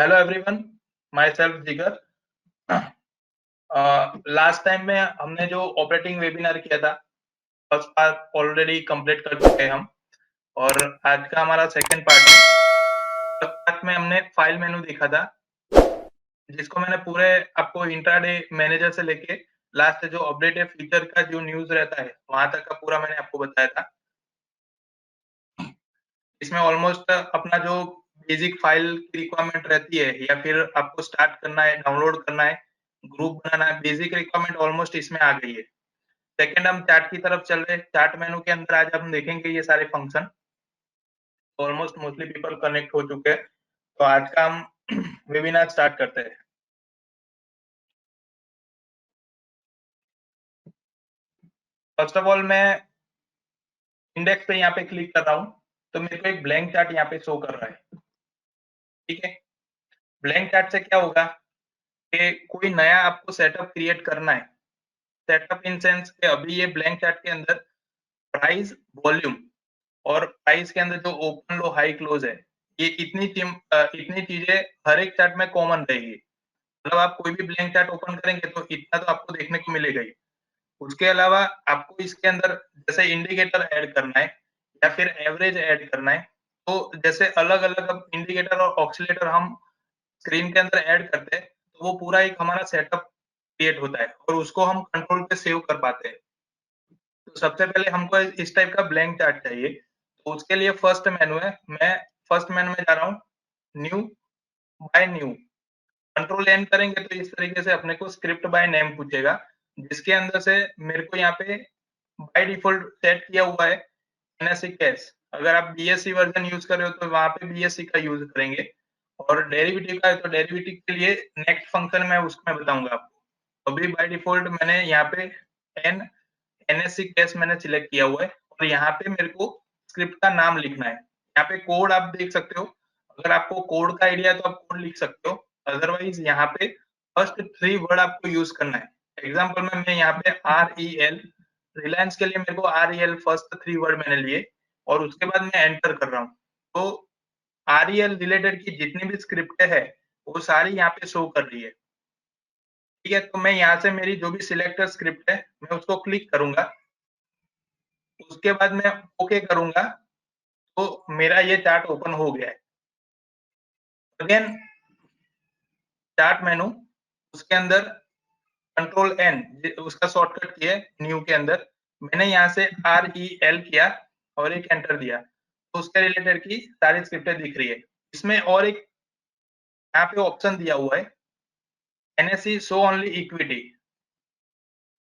Hello everyone, my self जिगर। Last time में हमने जो ऑपरेटिंग वेबिनार किया था, फर्स्ट पार्ट ऑलरेडी कंप्लीट कर चुके हैं हम, और आज का हमारा सेकंड पार्ट है। फर्स्ट पार्ट में हमने फाइल मेनू देखा था, जिसको मैंने पूरे आपको इंट्राडे मैनेजर से लेके लास्ट जो अपडेट है फीचर का जो न्यूज रहता है वहां तक का पूरा मैंने आपको बताया था। इसमें ऑलमोस्ट अपना जो बेसिक फाइल की रिक्वायरमेंट रहती है या फिर आपको स्टार्ट करना है, डाउनलोड करना है, ग्रुप बनाना है, बेसिक रिक्वायरमेंट ऑलमोस्ट इसमें आ गई है। सेकंड हम चैट की तरफ चल रहे हैं। चैट मेनू के अंदर आज हम देखेंगे ये सारे function. Almost mostly people connect हो चुके हैं, तो आज का हम वेबिनार स्टार्ट करते हैं। फर्स्ट ऑफ ऑल मैं इंडेक्स पे यहाँ पे क्लिक कर रहा हूँ, तो मेरे को एक ब्लैंक चार्ट यहाँ पे शो कर रहा है। ठीक है, ब्लैंक चार्ट से क्या होगा कि कोई नया आपको सेटअप क्रिएट करना है। सेटअप इन सेंस के अभी ये ब्लैंक चार्ट के अंदर प्राइस, वॉल्यूम और प्राइस के अंदर जो ओपन, लो, हाई, क्लोज है, ये इतनी चीजें हर एक चार्ट में कॉमन रहेगी। मतलब आप कोई भी ब्लैंक चार्ट ओपन करेंगे तो इतना तो आपको देखने को मिलेगा ही। उसके अलावा आपको इसके अंदर जैसे इंडिकेटर ऐड करना है या फिर एवरेज ऐड करना है, तो जैसे अलग अलग अब इंडिकेटर और ऑक्सीलेटर हम स्क्रीन के अंदर ऐड करते हैं, तो वो पूरा एक हमारा सेटअप क्रिएट होता है और उसको हम कंट्रोल पे सेव कर पाते हैं। तो सबसे पहले हमको इस टाइप का ब्लैंक चार्ट चाहिए, तो उसके लिए फर्स्ट मेनू है। मैं फर्स्ट मेनू में जा रहा हूँ, new, by new. Control N करेंगे तो इस तरीके से अपने को स्क्रिप्ट बाय नेम पूछेगा, जिसके अंदर से मेरे को यहाँ पे बाय डिफॉल्ट सेट किया हुआ है एनएससी कैश। अगर आप बीएससी वर्जन यूज कर रहे हो तो वहां पे बीएससी का यूज करेंगे, और डेरिवेटिव का है तो डेरिवेटिव के लिए नेक्स्ट फंक्शन में उसमें बताऊंगा आपको। अभी बाय डिफॉल्ट मैंने यहाँ पे एन एनएससी कैश मैंने सिलेक्ट किया हुआ है, और यहाँ पे मेरे को स्क्रिप्ट का नाम लिखना है। यहाँ पे कोड आप देख सकते हो, अगर आपको कोड का आइडिया है तो आप कोड लिख सकते हो, अदरवाइज यहाँ पे फर्स्ट 3 वर्ड आपको यूज करना है। एग्जाम्पल में मैं यहाँ पे REL, रिलायंस के लिए मेरे को REL फर्स्ट 3 वर्ड मैंने लिए, और उसके बाद मैं एंटर कर रहा हूँ। तो REL रिलेटेड की जितनी भी स्क्रिप्ट है वो सारी यहाँ पे शो कर रही है। ठीक है, तो मैं यहाँ से मेरी जो भी सिलेक्टर स्क्रिप्ट है मैं उसको क्लिक करूंगा, उसके बाद मैं ओके करूंगा, तो मेरा ये चार्ट ओपन हो गया है। अगेन चार्ट मेनू, उसके अंदर कंट्रोल एन, उसका शॉर्टकट किया न्यू के अंदर, मैंने यहाँ से REL किया और एक एंटर दिया, तो उसके रिलेटेड की सारी स्क्रिप्टें दिख रही है। इसमें और एक यहाँ पे ऑप्शन दिया हुआ है, NSE शो ओनली इक्विटी।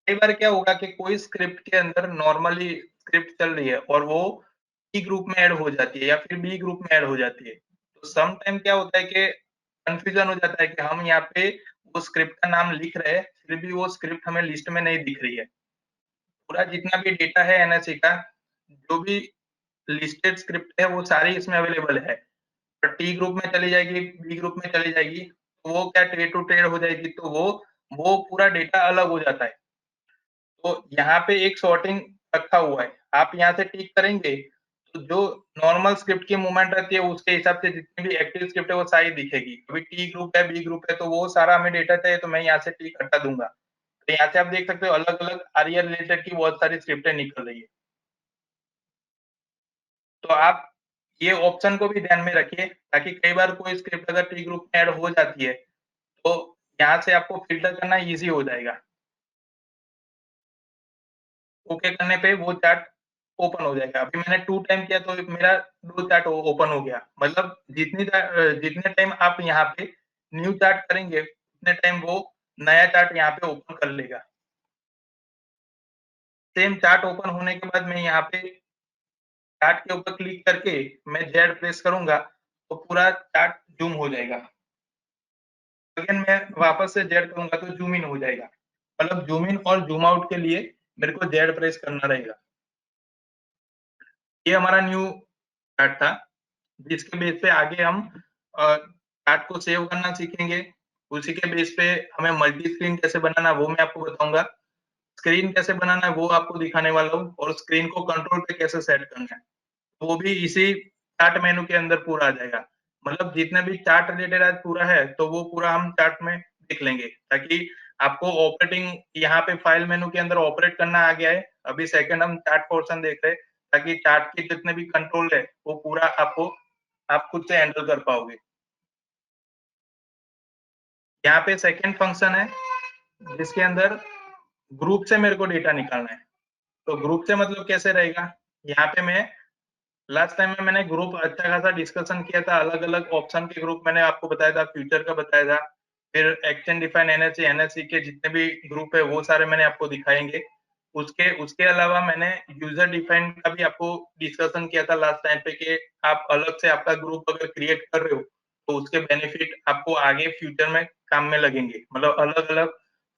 कई बार क्या होगा कि कोई स्क्रिप्ट के अंदर नॉर्मली स्क्रिप्ट चल रही है और वो सी ग्रुप में ऐड हो जाती है या फिर बी ग्रुप में ऐड हो जाती है, तो सम टाइम क्या होता है कि कंफ्यूजन हो जाता है कि हम यहाँ पे वो स्क्रिप्ट का नाम लिख रहे हैं, फिर भी वो स्क्रिप्ट हमें लिस्ट में नहीं दिख रही है। पूरा जितना भी डेटा है एनएससी का, जो भी लिस्टेड स्क्रिप्ट है वो सारी इसमें अवेलेबल है। पर टी ग्रुप में चली जाएगी, बी ग्रुप में चली जाएगी, तो वो क्या ट्रेड टू ट्रेड हो जाएगी, तो वो पूरा डेटा अलग हो जाता है। तो यहाँ पे एक सॉर्टिंग रखा हुआ है, आप यहाँ से टिक करेंगे तो जो नॉर्मल स्क्रिप्ट की मूवमेंट रहती है उसके हिसाब से जितनी भी एक्टिव स्क्रिप्ट है वो सारी दिखेगी। अभी टी ग्रुप है, बी ग्रुप है, तो वो सारा हमें डेटा चाहिए, तो मैं यहाँ से टिक हटा दूंगा। तो यहाँ से आप देख सकते हो अलग अलग आरईएल रिलेटेड की बहुत सारी स्क्रिप्टें निकल रही है। तो आप ये ऑप्शन को भी ध्यान में रखिए, ताकि कई बार कोई स्क्रिप्ट अगर टी ग्रुप में ऐड हो जाती है तो यहाँ से आपको फिल्टर करना इजी हो जाएगा। ओके करने पे वो चार्ट ओपन हो जाएगा। अभी मैंने 2 टाइम किया तो मेरा 2 चार्ट ओपन हो गया। मतलब जितने टाइम आप यहाँ पे न्यू चार्ट करेंगे उतने टाइम वो नया चार्ट यहाँ पे ओपन कर लेगा। सेम चार्ट ओपन होने के बाद मैं यहाँ पे चार्ट के ऊपर क्लिक करके मैं जेड प्रेस करूंगा तो पूरा चार्ट जूम हो जाएगा। अगेन मैं वापस से जेड करूंगा तो जूम इन हो जाएगा। मतलब जूम इन और जूम आउट के लिए मेरे को जेड प्रेस करना रहेगा। ये हमारा न्यू चार्ट था, जिसके बेस पे आगे हम चार्ट को सेव करना सीखेंगे। उसी के बेस पे हमें मल्टी स्क्रीन कैसे बनाना वो मैं आपको बताऊंगा, स्क्रीन कैसे बनाना है वो आपको दिखाने वाला हूँ, और स्क्रीन को कंट्रोल पे कैसे सेट करना है वो भी इसी चार्ट मेनू के अंदर पूरा आ जाएगा। मतलब जितने भी चार्ट रिलेटेड आज पूरा है तो वो पूरा हम चार्ट में देख लेंगे, ताकि आपको ऑपरेटिंग यहाँ पे फाइल मेनू के अंदर ऑपरेट करना आ गया है। अभी सेकंड हम चार्ट पोर्शन देख रहे हैं, ताकि चार्ट के जितने भी कंट्रोल है वो पूरा आप खुद से हैंडल कर पाओगे। यहाँ पे सेकंड फंक्शन है जिसके अंदर ग्रुप से मेरे को डेटा निकालना है। तो ग्रुप से मतलब कैसे रहेगा, यहाँ पे मैं लास्ट टाइम में मैंने ग्रुप अच्छा खासा डिस्कशन किया था, अलग अलग ऑप्शन के ग्रुप मैंने आपको बताया था, फ्यूचर का बताया था, फिर एक्सचेंज डिफाइन एनएससी एनएससी के जितने भी ग्रुप है वो सारे मैंने आपको दिखाएंगे। उसके उसके अलावा मैंने यूजर डिफाइन का भी आपको डिस्कशन किया था लास्ट टाइम पे, कि आप अलग से आपका ग्रुप अगर क्रिएट कर रहे हो तो उसके बेनिफिट आपको आगे फ्यूचर में काम में लगेंगे। मतलब अलग अलग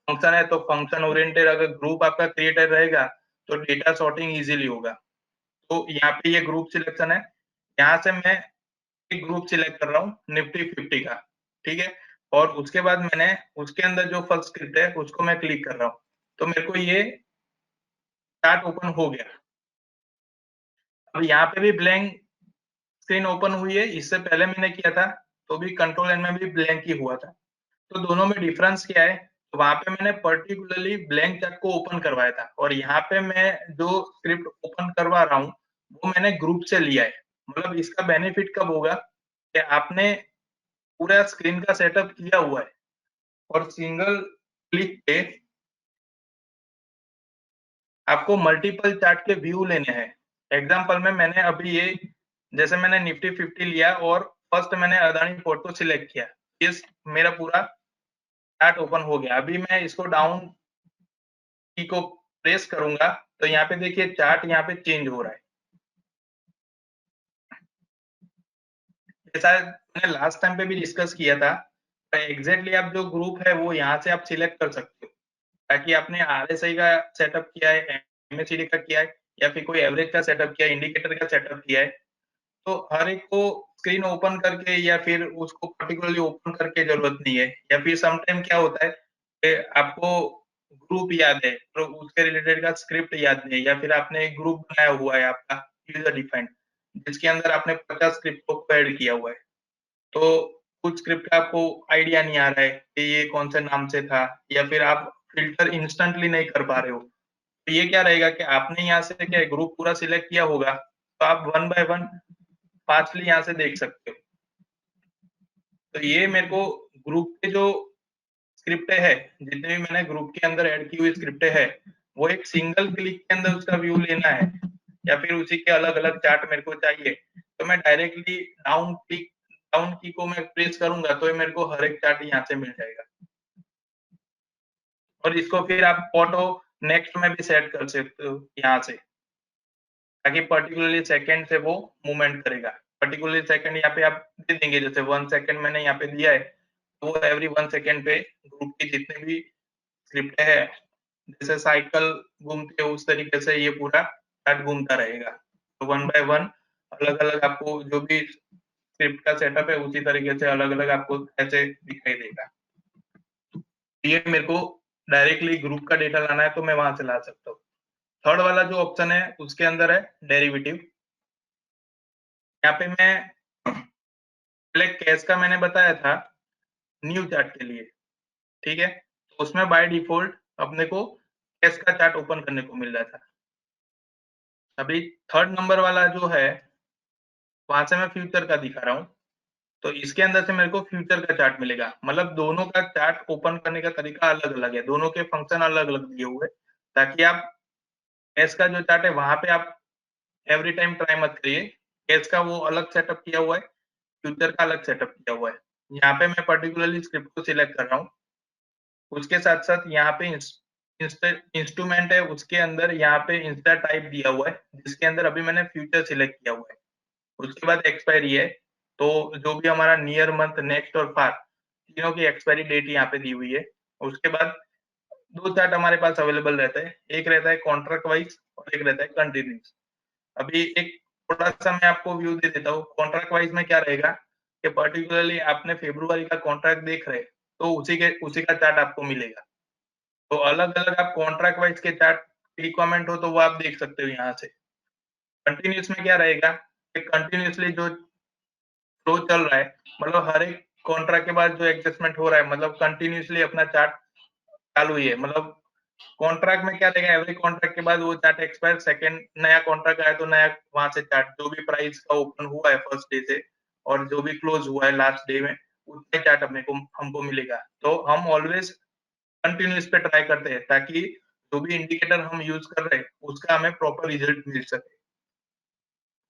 फंक्शन है तो फंक्शन ओरिएंटेड अगर ग्रुप आपका क्रिएटर रहेगा तो डेटा सॉर्टिंग इजीली होगा। तो यहाँ पे ये ग्रुप सिलेक्शन है, यहाँ से मैं एक ग्रुप सिलेक्ट कर रहा हूँ निफ्टी 50 का, ठीक है। और उसके बाद मैंने उसके अंदर जो फर्स्ट स्क्रिप्ट है उसको मैं क्लिक कर रहा हूँ, तो मेरे को ये चार्ट ओपन हो गया। अब यहाँ पे भी ब्लैंक स्क्रीन ओपन हुई है, इससे पहले मैंने किया था तो भी कंट्रोल एन में भी ब्लैंक ही हुआ था। तो दोनों में डिफरेंस क्या है, तो वहां पे मैंने पर्टिकुलरली ब्लैंक चार्ट को ओपन करवाया था, और यहाँ पे मैं जो स्क्रिप्ट ओपन करवा रहा हूँ वो मैंने ग्रुप से लिया है। मतलब इसका बेनिफिट कब होगा कि आपने पूरा स्क्रीन का सेटअप किया हुआ है और सिंगल क्लिक पे आपको मल्टीपल चार्ट के व्यू लेने हैं। एग्जांपल में मैंने अभी ये जैसे मैंने निफ्टी 50 लिया और फर्स्ट मैंने अदानी पोर्ट को सिलेक्ट किया, इस मेरा पूरा चार्ट ओपन हो गया। अभी मैं इसको डाउन की को प्रेस करूंगा तो यहाँ पे देखिए चार्ट यहाँ पे चेंज हो रहा है। जैसा मैंने लास्ट टाइम पे भी डिस्कस किया था, एग्जैक्टली आप जो ग्रुप है वो यहाँ से आप सिलेक्ट कर सकते हो, ताकि आपने आरएसआई का सेटअप किया है, एमएसीडी का किया है, या फिर कोई एवरेज का सेटअप किया है, इंडिकेटर का सेटअप किया है, तो हर एक को स्क्रीन ओपन करके या फिर उसको पर्टिकुलरली ओपन करके जरूरत नहीं है। या फिर सम टाइम क्या होता है कि आपको ग्रुप याद है तो उसके रिलेटेड का स्क्रिप्ट याद नहीं है, या फिर आपने एक ग्रुप बनाया हुआ है आपका यूजर डिफाइंड, जिसके अंदर आपने 50 स्क्रिप्ट को ऐड किया हुआ है, तो कुछ स्क्रिप्ट का आपको आइडिया नहीं आ रहा है कि ये कौन से नाम से था, या फिर आप फिल्टर इंस्टेंटली नहीं कर पा रहे हो, तो ये क्या रहेगा कि आपने यहाँ से क्या ग्रुप पूरा सिलेक्ट किया होगा तो आप वन बाय वन फास्टली यहाँ से देख सकते हो। तो ये मेरे को ग्रुप के जो स्क्रिप्ट है, जितने भी मैंने ग्रुप के अंदर ऐड की हुई स्क्रिप्ट है, वो एक सिंगल क्लिक के अंदर उसका व्यू लेना है, या फिर उसी के अलग अलग चार्ट मेरे को चाहिए, तो मैं डायरेक्टली डाउन की को मैं प्रेस करूंगा तो मेरे को हर एक चार्ट यहाँ से मिल जाएगा। और इसको फिर आप ऑटो नेक्स्ट में भी सेट कर सकते हो यहाँ से, ताकि पर्टिकुलरली सेकंड से वो मूवमेंट करेगा। पर्टिकुलरली सेकंड यहाँ पे आप दे देंगे, जैसे 1 सेकंड मैंने यहाँ पे दिया है, तो वो एवरी 1 सेकंड पे ग्रुप की जितने भी स्क्रिप्ट है, जैसे साइकिल घूमती है उस तरीके से ये पूरा चार्ट घूमता रहेगा। तो वन बाय वन अलग अलग आपको जो भी स्क्रिप्ट का सेटअप है उसी तरीके से अलग अलग आपको ऐसे दिखाई देगा। ये मेरे को डायरेक्टली ग्रुप का डेटा लाना है तो मैं वहां से ला सकता हूँ। थर्ड वाला जो ऑप्शन है उसके अंदर है डेरिवेटिव। यहाँ पे मैं पहले कैश का मैंने बताया था न्यू चार्ट के लिए, ठीक है, तो उसमें बाय डिफॉल्ट अपने को कैश का चार्ट ओपन करने को मिल रहा था। अभी थर्ड नंबर वाला जो है वहां से मैं फ्यूचर का दिखा रहा हूँ, तो इसके अंदर से मेरे को फ्यूचर का चार्ट मिलेगा। मतलब दोनों का चार्ट ओपन करने का तरीका अलग अलग है, दोनों के फंक्शन अलग अलग दिए हुए, ताकि आप कैश का जो चार्ट है वहां पे आप एवरी टाइम ट्राई मत करिए। कैश का वो अलग सेटअप किया हुआ है, फ्यूचर का अलग सेटअप किया हुआ है। यहाँ पे मैं पर्टिकुलरली स्क्रिप्ट को सिलेक्ट कर रहा हूँ, उसके साथ साथ यहाँ पे इंस्ट्रूमेंट है, उसके अंदर यहाँ पे इंस्टा टाइप दिया हुआ है, जिसके अंदर अभी मैंने फ्यूचर सिलेक्ट किया हुआ है। उसके बाद एक्सपायरी है, तो जो भी हमारा नियर मंथ नेक्स्ट और फार तीनों की एक्सपायरी डेट यहाँ पे दी हुई है। उसके बाद दो चार्ट हमारे पास अवेलेबल रहता है, एक रहता है कॉन्ट्रैक्ट वाइज और एक रहता है कंटिन्यूस। अभी एक थोड़ा सा मैं आपको व्यू दे देता हूँ। कॉन्ट्रैक्ट वाइज में क्या रहेगा कि पर्टिकुलरली आपने फेब्रुआरी का कॉन्ट्रैक्ट देख रहे हैं तो उसी का चार्ट आपको मिलेगा। तो अलग अलग आप कॉन्ट्रैक्ट वाइज के चार्ट रिक्वायरमेंट हो तो वो आप देख सकते हो यहाँ से। कंटिन्यूस में क्या रहेगा कि कंटिन्यूसली जो फ्लो चल रहा है, मतलब हर एक कॉन्ट्रैक्ट के बाद जो एडजस्टमेंट हो रहा है, मतलब कंटिन्यूअसली अपना चार्ट चालू ही है। मतलब कॉन्ट्रैक्ट में क्या रहेगा, एवरी कॉन्ट्रैक्ट के बाद वो चार्ट एक्सपायर, सेकंड नया कॉन्ट्रैक्ट आया तो नया वहां से चार्ट, जो भी प्राइस का ओपन हुआ है फर्स्ट डे से और जो भी क्लोज हुआ है लास्ट डे में, उतना चार्ट अपने को हमको मिलेगा। तो हम ऑलवेज कंटिन्यूस पे ट्राई करते हैं ताकि जो भी इंडिकेटर हम यूज कर रहे हैं उसका हमें प्रॉपर रिजल्ट मिल सके।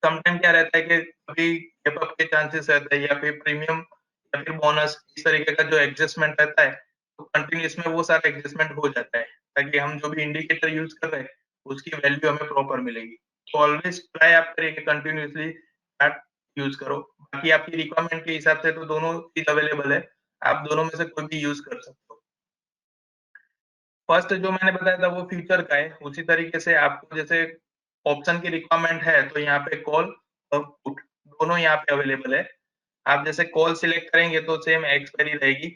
समटाइम क्या रहता है कि कभी गैप अप के चांसेस रहते हैं या फिर प्रीमियम या फिर बोनस इस तरीके का जो एडजस्टमेंट रहता है, तो कंटिन्यूस में वो सारा एडजस्टमेंट हो जाता है ताकि हम जो भी इंडिकेटर यूज कर रहे हैं उसकी वैल्यू हमें प्रॉपर मिलेगी। तो ऑलवेज ट्राई आप करिए कि कंटिन्यूअसली चार्ट यूज करो। बाकी आपकी रिक्वायरमेंट के हिसाब से तो दोनों चीज अवेलेबल है, आप दोनों में से कोई भी यूज कर सकते हो। फर्स्ट जो मैंने बताया था वो फ्यूचर का है, उसी तरीके से आपको जैसे ऑप्शन की रिक्वायरमेंट है तो यहाँ पे कॉल और पुट दोनों यहाँ पे अवेलेबल है। आप जैसे कॉल सिलेक्ट करेंगे तो सेम एक्सपायरी रहेगी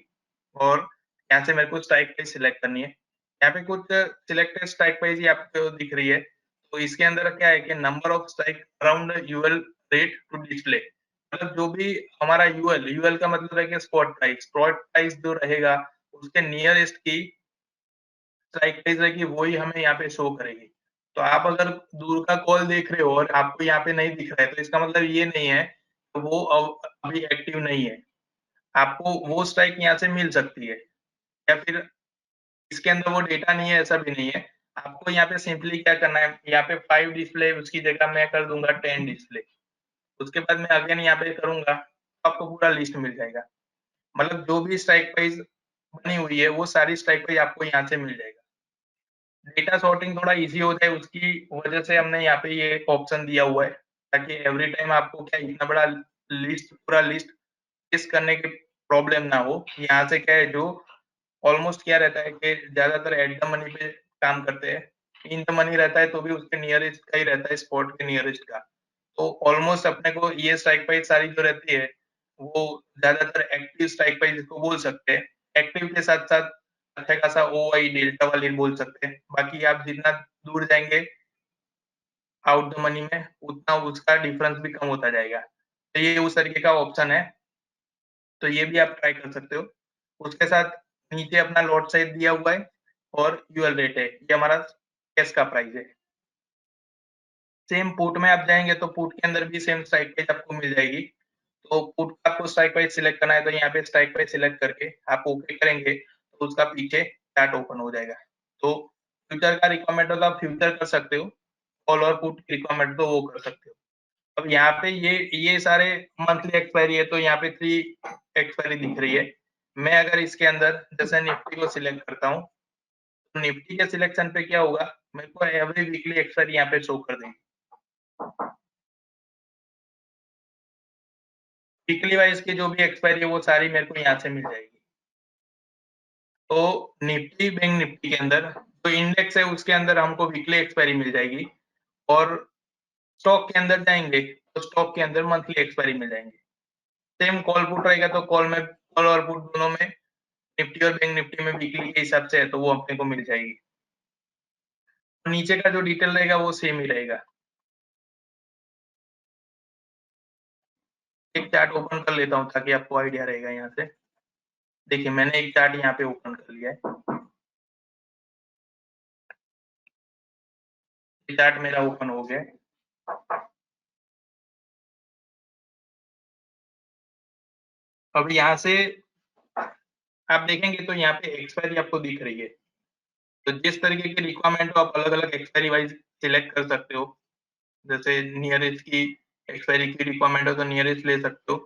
और यहाँ से मेरे को स्ट्राइक प्राइस सिलेक्ट करनी है। यहाँ पे कुछ सिलेक्टेड स्ट्राइक प्राइस ही आपको दिख रही है। तो इसके अंदर क्या है कि number of strike around UL rate to display, मतलब जो भी हमारा यूएल, यूएल का मतलब है कि स्पॉट प्राइस जो रहेगा उसके नियरेस्ट की स्ट्राइक प्राइस रहेगी वही हमें यहाँ पे शो करेगी। तो आप अगर दूर का कॉल देख रहे हो और आपको यहाँ पे नहीं दिख रहा है तो इसका मतलब ये नहीं है कि वो अभी एक्टिव नहीं है। आपको वो स्ट्राइक यहाँ से मिल सकती है या फिर इसके अंदर वो डेटा नहीं है ऐसा भी नहीं है। आपको यहाँ पे सिंपली क्या करना है, यहाँ पे 5 डिस्प्ले उसकी जगह मैं कर दूंगा 10 डिस्प्ले। उसके बाद मैं अगेन यहाँ पे करूंगा तो आपको पूरा लिस्ट मिल जाएगा। मतलब जो भी स्ट्राइक प्राइस बनी हुई है वो सारी स्ट्राइक प्राइस आपको यहाँ से मिल जाएगा। डेटा सॉर्टिंग थोड़ा इजी हो जाए उसकी वजह से हमने यहाँ पे ये ऑप्शन दिया हुआ है ताकि एवरी टाइम आपको क्या इतना बड़ा लिस्ट, पूरा लिस्ट टेस्ट करने की प्रॉब्लम ना हो। यहाँ से क्या है, जो ऑलमोस्ट क्या रहता है कि ज्यादातर एट द मनी पे काम करते हैं, इन द मनी रहता है तो भी उसके नियरेस्ट का ही रहता है, स्पॉट के नियरेस्ट का। तो ऑलमोस्ट अपने को ये स्ट्राइक प्राइस सारी जो रहती है वो ज्यादातर एक्टिव स्ट्राइक प्राइस इसको बोल सकते हैं। एक्टिव के साथ साथ अच्छा खासा ओआई डेल्टा वाली बोल सकते हैं। बाकी आप जितना दूर जाएंगे आउट द मनी में उतना उसका डिफरेंस भी कम होता जाएगा। तो ये उस तरीके का ऑप्शन है, तो ये भी आप ट्राई कर सकते हो। उसके साथ नीचे अपना लॉट साइज दिया हुआ है और यूएल रेट है, ये हमारा कैश का प्राइस है। सेम पुट में आप जाएंगे तो पुट के अंदर भी सेम स्ट्राइक प्राइस आपको मिल जाएगी। तो पुट का आपको स्ट्राइक प्राइस सिलेक्ट करना है तो यहाँ पे स्ट्राइक प्राइस सिलेक्ट करके आप ओके करेंगे तो उसका पीछे चार्ट ओपन हो जाएगा। तो फ्यूचर का रिक्वायरमेंट हो तो आप फ्यूचर कर सकते हो, कॉल और पुट की रिक्वायरमेंट तो वो कर सकते हो। अब यहाँ पे ये सारे मंथली एक्सपायरी है तो यहाँ पे 3 एक्सपायरी दिख रही है। मैं अगर इसके अंदर जैसे निफ्टी को सिलेक्ट करता हूँ तो निफ्टी के सिलेक्शन पे क्या होगा, मेरे को एवरी वीकली एक्सपायरी यहाँ पे शो कर देंगे। वीकली वाइज की जो भी एक्सपायरी है वो सारी मेरे को यहाँ से मिल जाएगी। तो निफ्टी, बैंक निफ्टी के अंदर जो इंडेक्स है उसके अंदर हमको वीकली एक्सपायरी मिल जाएगी और स्टॉक के अंदर जाएंगे तो स्टॉक के अंदर मंथली एक्सपायरी मिल जाएंगे। सेम कॉल पुट रहेगा तो कॉल में, कॉल और पुट दोनों में निफ्टी और बैंक निफ्टी में वीकली के हिसाब से है तो वो अपने को मिल जाएगी। नीचे का जो डिटेल रहेगा वो सेम ही रहेगा। एक चार्ट ओपन कर लेता हूँ ताकि आपको आइडिया रहेगा यहाँ से। देखिए मैंने एक चार्ट यहाँ पे ओपन कर लिया है, ये चार्ट मेरा ओपन हो गया है। अब यहाँ से आप देखेंगे तो यहाँ पे एक्सपायरी आपको दिख रही है। तो जिस तरीके की रिक्वायरमेंट हो आप अलग अलग एक्सपायरी वाइज सिलेक्ट कर सकते हो। जैसे नियरेस्ट की एक्सपायरी की रिक्वायरमेंट हो तो नियरेस्ट ले सकते हो,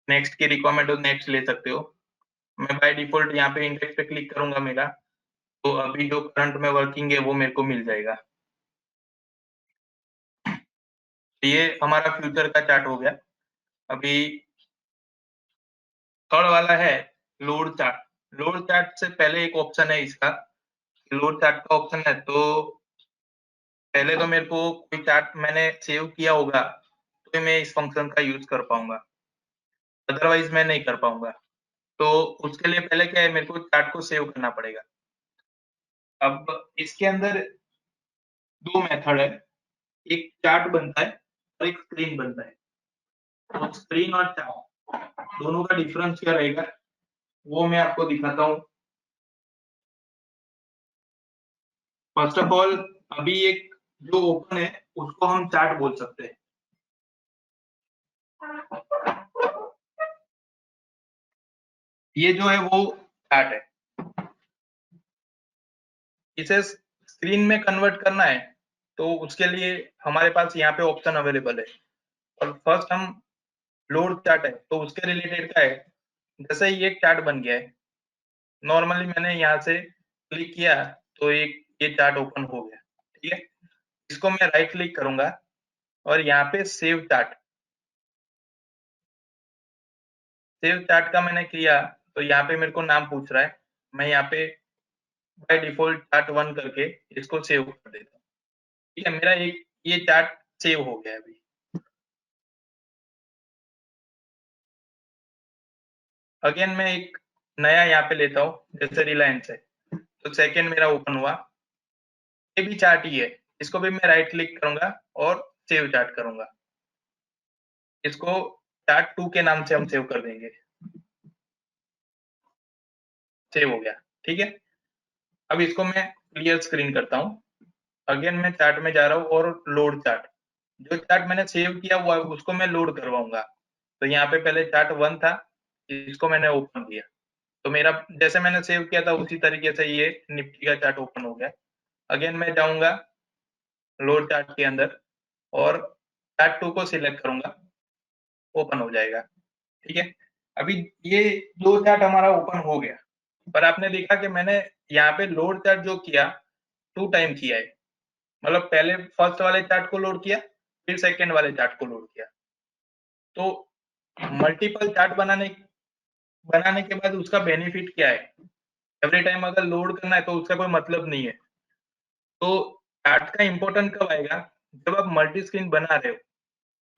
नेक्स्ट की रिक्वायरमेंट हो नेक्स्ट ले सकते हो। मैं बाय डिफॉल्ट यहाँ पे इंडेक्स पे क्लिक करूंगा मेरा, तो अभी जो करंट में वर्किंग है वो मेरे को मिल जाएगा। तो ये हमारा फ्यूचर का चार्ट हो गया। अभी थर्ड वाला है लोड चार्ट। लोड चार्ट से पहले एक ऑप्शन है इसका, लोड चार्ट का ऑप्शन है तो पहले तो मेरे को कोई चार्ट मैंने सेव किया होगा तो मैं इस फंक्शन का यूज कर पाऊंगा, अदरवाइज मैं नहीं कर पाऊंगा। तो उसके लिए पहले क्या है, मेरे को चार्ट को सेव करना पड़ेगा। अब इसके अंदर दो मेथड है, एक चार्ट बनता है और एक स्क्रीन बनता है। तो स्क्रीन और चैट दोनों का डिफरेंस क्या रहेगा वो मैं आपको दिखाता हूँ। फर्स्ट ऑफ ऑल अभी एक जो ओपन है उसको हम चैट बोल सकते हैं। ये जो है वो चैट है। इसे स्क्रीन में कन्वर्ट करना है तो उसके लिए हमारे पास यहाँ पे ऑप्शन अवेलेबल है। और फर्स्ट हम लोड चैट है तो उसके रिलेटेड का है। जैसे ही एक चैट बन गया है, नॉर्मली मैंने यहाँ से क्लिक किया तो एक ये चैट ओपन हो गया। ठीक है, इसको मैं राइट क्लिक करूंगा और यहाँ पे सेव चैट का मैंने किया तो यहाँ पे मेरे को नाम पूछ रहा है। मैं यहाँ पे बाय डिफॉल्ट चैट 1 करके इसको सेव कर देता हूँ। ठीक है, मेरा एक ये चैट सेव हो गया अभी। अगेन मैं एक नया यहाँ पे लेता हूँ, जैसे रिलायंस है तो सेकंड मेरा ओपन हुआ। ये भी चार्ट ही है, इसको भी मैं राइट क्लिक करूंगा और सेव चार्ट करूंगा। इसको चार्ट 2 के नाम से हम सेव कर देंगे। सेव हो गया। ठीक है, अब इसको मैं क्लियर स्क्रीन करता हूँ। अगेन मैं चार्ट में जा रहा हूँ और लोड चार्ट, जो चार्ट मैंने सेव किया हुआ है उसको मैं लोड करवाऊंगा। तो यहाँ पे पहले चार्ट 1 था, इसको मैंने ओपन किया तो मेरा जैसे मैंने सेव किया था उसी तरीके से ये निफ्टी का चार्ट ओपन हो गया। अगेन मैं जाऊंगा लोड चार्ट के अंदर और चार्ट 2 को सिलेक्ट करूंगा, ओपन हो जाएगा। ठीक है, अभी ये दो चार्ट हमारा ओपन हो गया। पर आपने देखा कि मैंने यहाँ पे लोड चार्ट जो किया 2 टाइम किया है। मतलब पहले फर्स्ट वाले चार्ट को लोड किया, फिर सेकंड वाले चार्ट को लोड किया। तो मल्टीपल चार्ट बनाने के बाद उसका बेनिफिट क्या है? एवरी टाइम अगर लोड करना है तो उसका कोई मतलब नहीं है। तो चार्ट का इंपॉर्टेंट कब आएगा? जब आप मल्टी स्क्रीन बना रहे हो।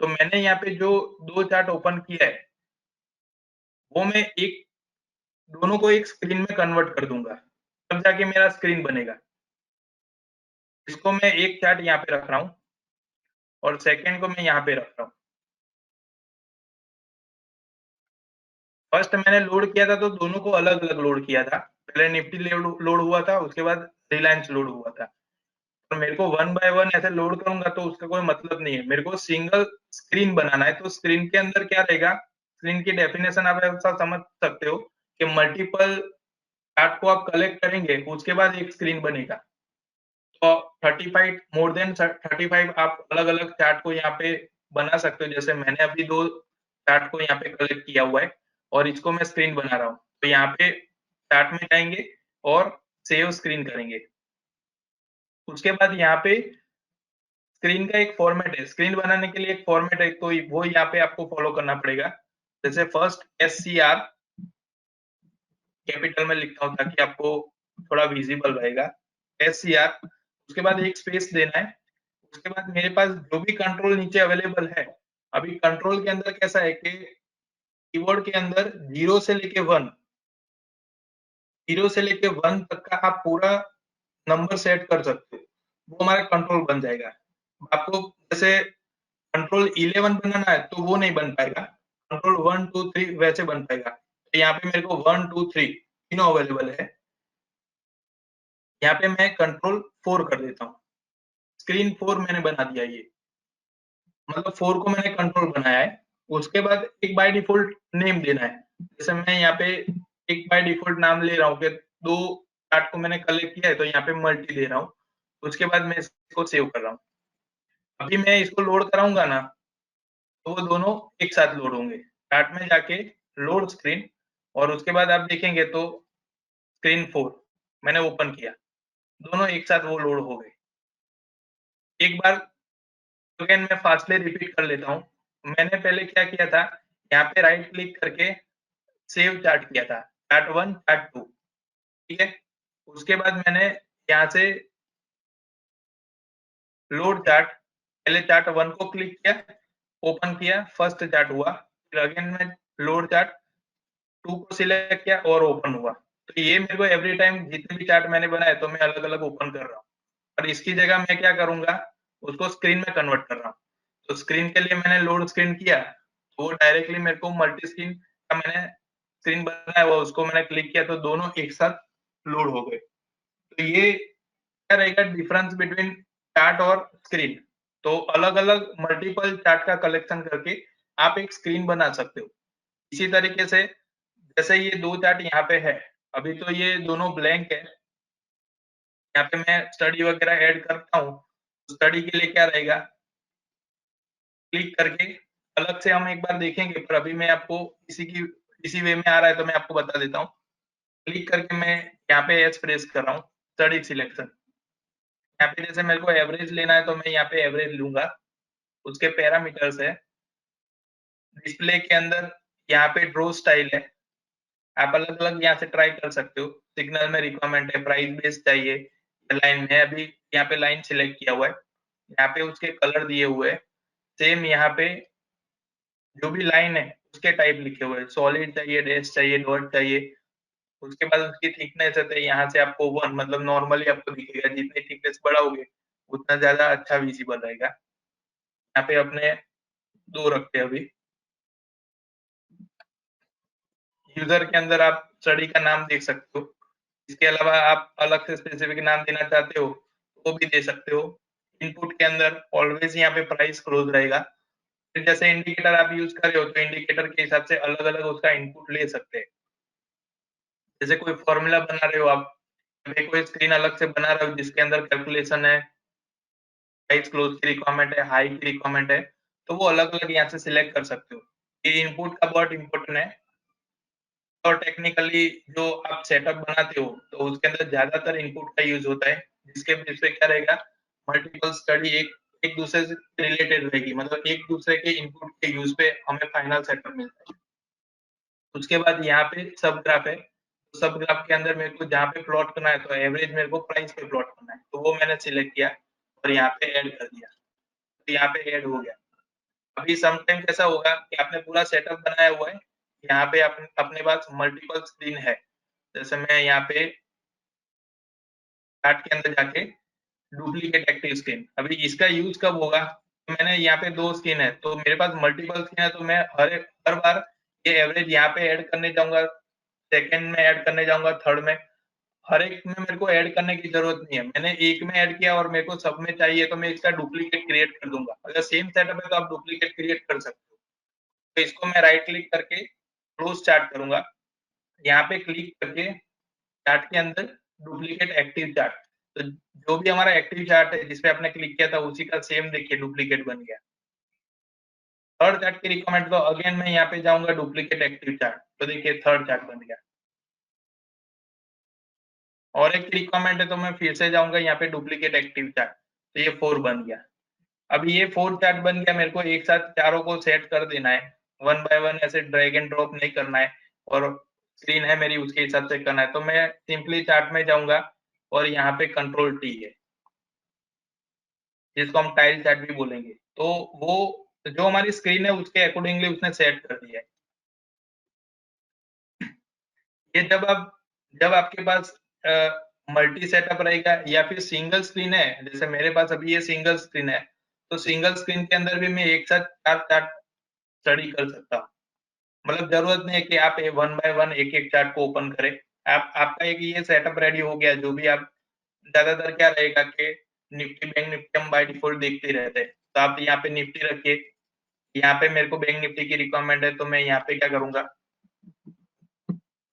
तो मैंने यहाँ पे जो 2 चार्ट ओपन किया है वो मैं एक दोनों को एक स्क्रीन में कन्वर्ट कर दूंगा, तब जाके मेरा स्क्रीन बनेगा। इसको मैं एक चार्ट यहाँ पे रख रहा हूँ और सेकंड को मैं यहाँ पे रख रहा हूँ। फर्स्ट मैंने लोड किया था तो दोनों को अलग अलग लोड किया था। पहले निफ्टी लोड हुआ था, उसके बाद रिलायंस लोड हुआ था। तो मेरे को वन बाय वन ऐसे लोड करूंगा तो उसका कोई मतलब नहीं है। मेरे को सिंगल स्क्रीन बनाना है तो स्क्रीन के अंदर क्या रहेगा, स्क्रीन की डेफिनेशन आप ऐसा समझ सकते हो कि मल्टीपल चार्ट को आप कलेक्ट करेंगे उसके बाद एक स्क्रीन बनेगा। तो 35 मोर देन 35 आप अलग अलग चार्ट को यहाँ पे बना सकते हो। जैसे मैंने अभी 2 चार्ट को यहाँ पे कलेक्ट किया हुआ है और इसको मैं स्क्रीन बना रहा हूँ। तो यहाँ पे चार्ट में जाएंगे और सेव स्क्रीन करेंगे। उसके बाद यहाँ पे स्क्रीन का एक फॉर्मेट है, स्क्रीन बनाने के लिए एक फॉर्मेट है तो वो यहाँ पे आपको फॉलो करना पड़ेगा। जैसे फर्स्ट SCR कैपिटल में लिखता हूँ ताकि आपको थोड़ा विजिबल रहेगा। SCR, उसके बाद एक स्पेस देना है। उसके बाद मेरे पास जो भी कंट्रोल नीचे अवेलेबल है, अभी कंट्रोल के अंदर कैसा है कि कीबोर्ड के अंदर 0 से लेके 1, 0 से लेके 1 तक का आप पूरा नंबर सेट कर सकते हो। वो हमारा कंट्रोल बन जाएगा। आपको जैसे कंट्रोल 11 बनाना है तो वो नहीं बन पाएगा। कंट्रोल 1 2 3 वैसे बन पाएगा। तो यहाँ पे मेरे को 1 2 3 तीनों अवेलेबल है। यहाँ पे मैं कंट्रोल 4 कर देता हूँ। स्क्रीन 4 मैंने बना दिया ये। मतलब 4 को मैंने कंट्रोल बनाया है। उसके बाद एक बाय डिफॉल्ट नेम देना है। जैसे मैं यहाँ पे एक बाय डिफॉल्ट नाम ले रहा हूँ कि 2 चार्ट को मैंने कलेक्ट किया है तो यहाँ पे मल्टी दे रहा हूँ। उसके बाद मैं इसको सेव कर रहा हूँ। अभी मैं इसको लोड कराऊंगा ना तो वो दोनों एक साथ लोड होंगे। चार्ट में जाके लोड स्क्रीन और उसके बाद आप देखेंगे तो स्क्रीन 4 मैंने ओपन किया, दोनों एक साथ वो लोड हो गए। एक बार अगेन मैं फास्टली रिपीट कर लेता हूँ। मैंने पहले क्या किया था, यहाँ पे राइट क्लिक करके सेव चार्ट किया था, चार्ट 1 चार्ट 2। ठीक है, उसके बाद मैंने यहाँ से लोड चार्ट, पहले चार्ट 1 को क्लिक किया, ओपन किया, फर्स्ट चार्ट हुआ। फिर अगेन मैं लोड चार्ट 2 को सिलेक्ट किया और ओपन हुआ। तो ये मेरे को एवरी टाइम जितने भी चार्ट मैंने बनाए तो मैं अलग अलग ओपन कर रहा हूँ। और इसकी जगह मैं क्या करूंगा, उसको स्क्रीन में कन्वर्ट कर रहा हूँ। तो स्क्रीन के लिए मैंने लोड स्क्रीन किया, तो वो डायरेक्टली मेरे को मल्टी स्क्रीन का मैंने स्क्रीन बनाया हुआ उसको मैंने क्लिक किया तो दोनों एक साथ लोड हो गए। तो ये क्या रहेगा डिफरेंस बिटवीन चार्ट और स्क्रीन। तो अलग-अलग मल्टीपल चार्ट का कलेक्शन करके आप एक स्क्रीन बना सकते हो। इसी तरीके से जैसे ये 2 चार्ट यहाँ पे है, अभी तो ये दोनों ब्लैंक है। यहाँ पे मैं स्टडी वगैरह ऐड करता हूँ, तो स्टडी के लिए क्या रहेगा, क्लिक करके अलग से हम एक बार देखेंगे, पर अभी मैं आपको इसी वे में आ रहा है तो मैं आपको बता देता हूँ। क्लिक करके मैं यहाँ पे एस प्रेस कर रहा हूँ, स्टडी सिलेक्शन। यहाँ पे जैसे मेरे को एवरेज लेना है तो मैं यहाँ पे एवरेज लूँगा, उसके पैरामीटर्स है, डिस्प्ले के अंदर यहाँ पे ड्रॉ स्टाइल है, आप अलग-अलग यहाँ से ट्राई कर सकते हो। सिग्नल में रिक्वायरमेंट है, प्राइस बेस्ड चाहिए या लाइन में, अभी यहाँ पे लाइन सिलेक्ट किया हुआ है, यहाँ पे उसके कलर दिए हुए हैं, सेम यहाँ पे जो भी लाइन है उसके टाइप लिखे हुए हैं, सॉलिड चाहिए, डैश चाहिए, डॉट चाहिए, उसके बाद उसकी थिकनेस है तो यहाँ से आपको 1 मतलब नॉर्मली आपको दिखेगा, जितनी थिकनेस बढ़ाओगे उतना ज़्यादा अच्छा विजिबल रहेगा। यहाँ पे अपने 2 रखते हैं अभी। यूज़र के अंदर आप स्टडी का नाम देख सकते हो। इसके अलावा आप अलग से स्पेसिफिक नाम देना चाहते हो, वो भी दे सकते हो। इनपुट के अंदर ऑलवेज़ यहाँ पे प्राइस क्लोज़ रहेगा। फिर जैसे इंडिकेटर आप यूज़ कर रहे हो, तो इंडिकेटर के हिसाब से अलग-अलग उसका इनपुट ले सकते हैं। जैसे कोई फ़ॉर्मूला बना रहे हो आप, अभी कोई स्क्रीन अलग से बना रहे हो जिसके अंदर कैलकुलेशन है, प्राइस क्लोज़ की रिक्वायरमेंट है, हाई की रिक्वायरमेंट है, तो वो अलग-अलग यहाँ से सिलेक्ट कर सकते हो। ये इनपुट का बहुत इम्पोर्टेंट है। और टेक्निकली जो आप सेटअप बनाते हो, तो उसके अंदर ज़्यादातर इनपुट का यूज़ होता है, जिसके बेस पे क्या रहेगा, मल्टीपल स्टडी एक एक दूसरे से रिलेटेड रहेगी, मतलब एक दूसरे के इनपुट के यूज़ पे हमें फाइनल सेटअप मिलता है। उसके बाद यहाँ पे सब ग्राफ है, सब ग्राफ के अंदर मेरे को जहाँ पे प्लॉट करना है, तो एवरेज मेरे को प्राइस पे प्लॉट करना है, तो वो मैंने सिलेक्ट किया और यहाँ पे ऐड कर दिया, तो यहाँ पे ऐड हो गया। अभी सम टाइम ऐसा होगा कि आपने पूरा सेटअप बनाया हुआ है, यहाँ पे अपने पास मल्टीपल स्क्रीन है। जैसे मैं यहाँ पे चार्ट के अंदर जाके डुप्लीकेट एक्टिव स्क्रीन, अभी इसका यूज़ कब होगा? तो मैंने यहाँ पे 2 स्क्रीन है, तो मेरे पास मल्टीपल स्क्रीन है, तो मैं हर बार ये एवरेज यहाँ पे ऐड करने जाऊँगा, सेकंड में ऐड करने जाऊँगा, थर्ड में, हर एक में मेरे को ऐड करने की ज़रूरत नहीं है। मैंने एक में ऐड किया और मेरे को सब में चाहिए, तो मैं इसका डुप्लीकेट क्रिएट कर दूँगा। अगर सेम सेटअप है, तो आप डुप्लीकेट क्रिएट कर सकते हो। तो इसको मैं राइट क्लिक करके क्लोज़ चार्ट करूँगा। यहाँ पे क्लिक करके चार्ट के अंदर डुप्लीकेट एक्टिव चार्ट, तो जो भी हमारा एक्टिव चार्ट है जिस पे आपने क्लिक किया था उसी का सेम देखिए डुप्लीकेट बन गया। थर्ड चार्ट की रिक्वायरमेंट, तो अगेन मैं यहाँ पे जाऊँगा डुप्लीकेट एक्टिव चार्ट, तो देखिए थर्ड चार्ट बन गया। और एक रिक्वायरमेंट है तो मैं फिर से जाऊँगा यहाँ पे डुप्लीकेट एक्टिव चार्ट, तो ये 4 बन गया। अब ये 4 चार्ट बन गया, मेरे को एक साथ चारों को सेट कर देना है। वन बाय वन ऐसे ड्रैग एंड ड्रॉप नहीं करना है और स्क्रीन है मेरी उसके हिसाब से करना है। तो मैं सिंपली चार्ट में जाऊँगा और यहाँ पे कंट्रोल टी है, जिसको हम टाइल चार्ट भी बोलेंगे। तो वो जो हमारी स्क्रीन है उसके अकॉर्डिंगली उसने सेट कर दिया है। ये जब आपके पास मल्टी सेटअप रहेगा या फिर सिंगल स्क्रीन है, जैसे मेरे पास अभी ये सिंगल स्क्रीन है, तो सिंगल स्क्रीन के अंदर भी मैं एक साथ 4 चार्ट स्टडी कर सकता हूँ। मतलब ज़रूरत नहीं है कि आप ए वन बाय वन एक-एक चार्ट को ओपन करें। आप आपका एक ये सेटअप रेडी हो गया, जो भी आप ज़्यादातर क्या रहेगा कि निफ्टी, बैंक निफ्टी हम बाय डिफ़ॉल्ट देखते ही रहते हैं। तो आप यहाँ पे निफ्टी रखिए, यहाँ पे मेरे को बैंक निफ्टी की रिक्वायरमेंट है, तो मैं यहाँ पे क्या करूँगा,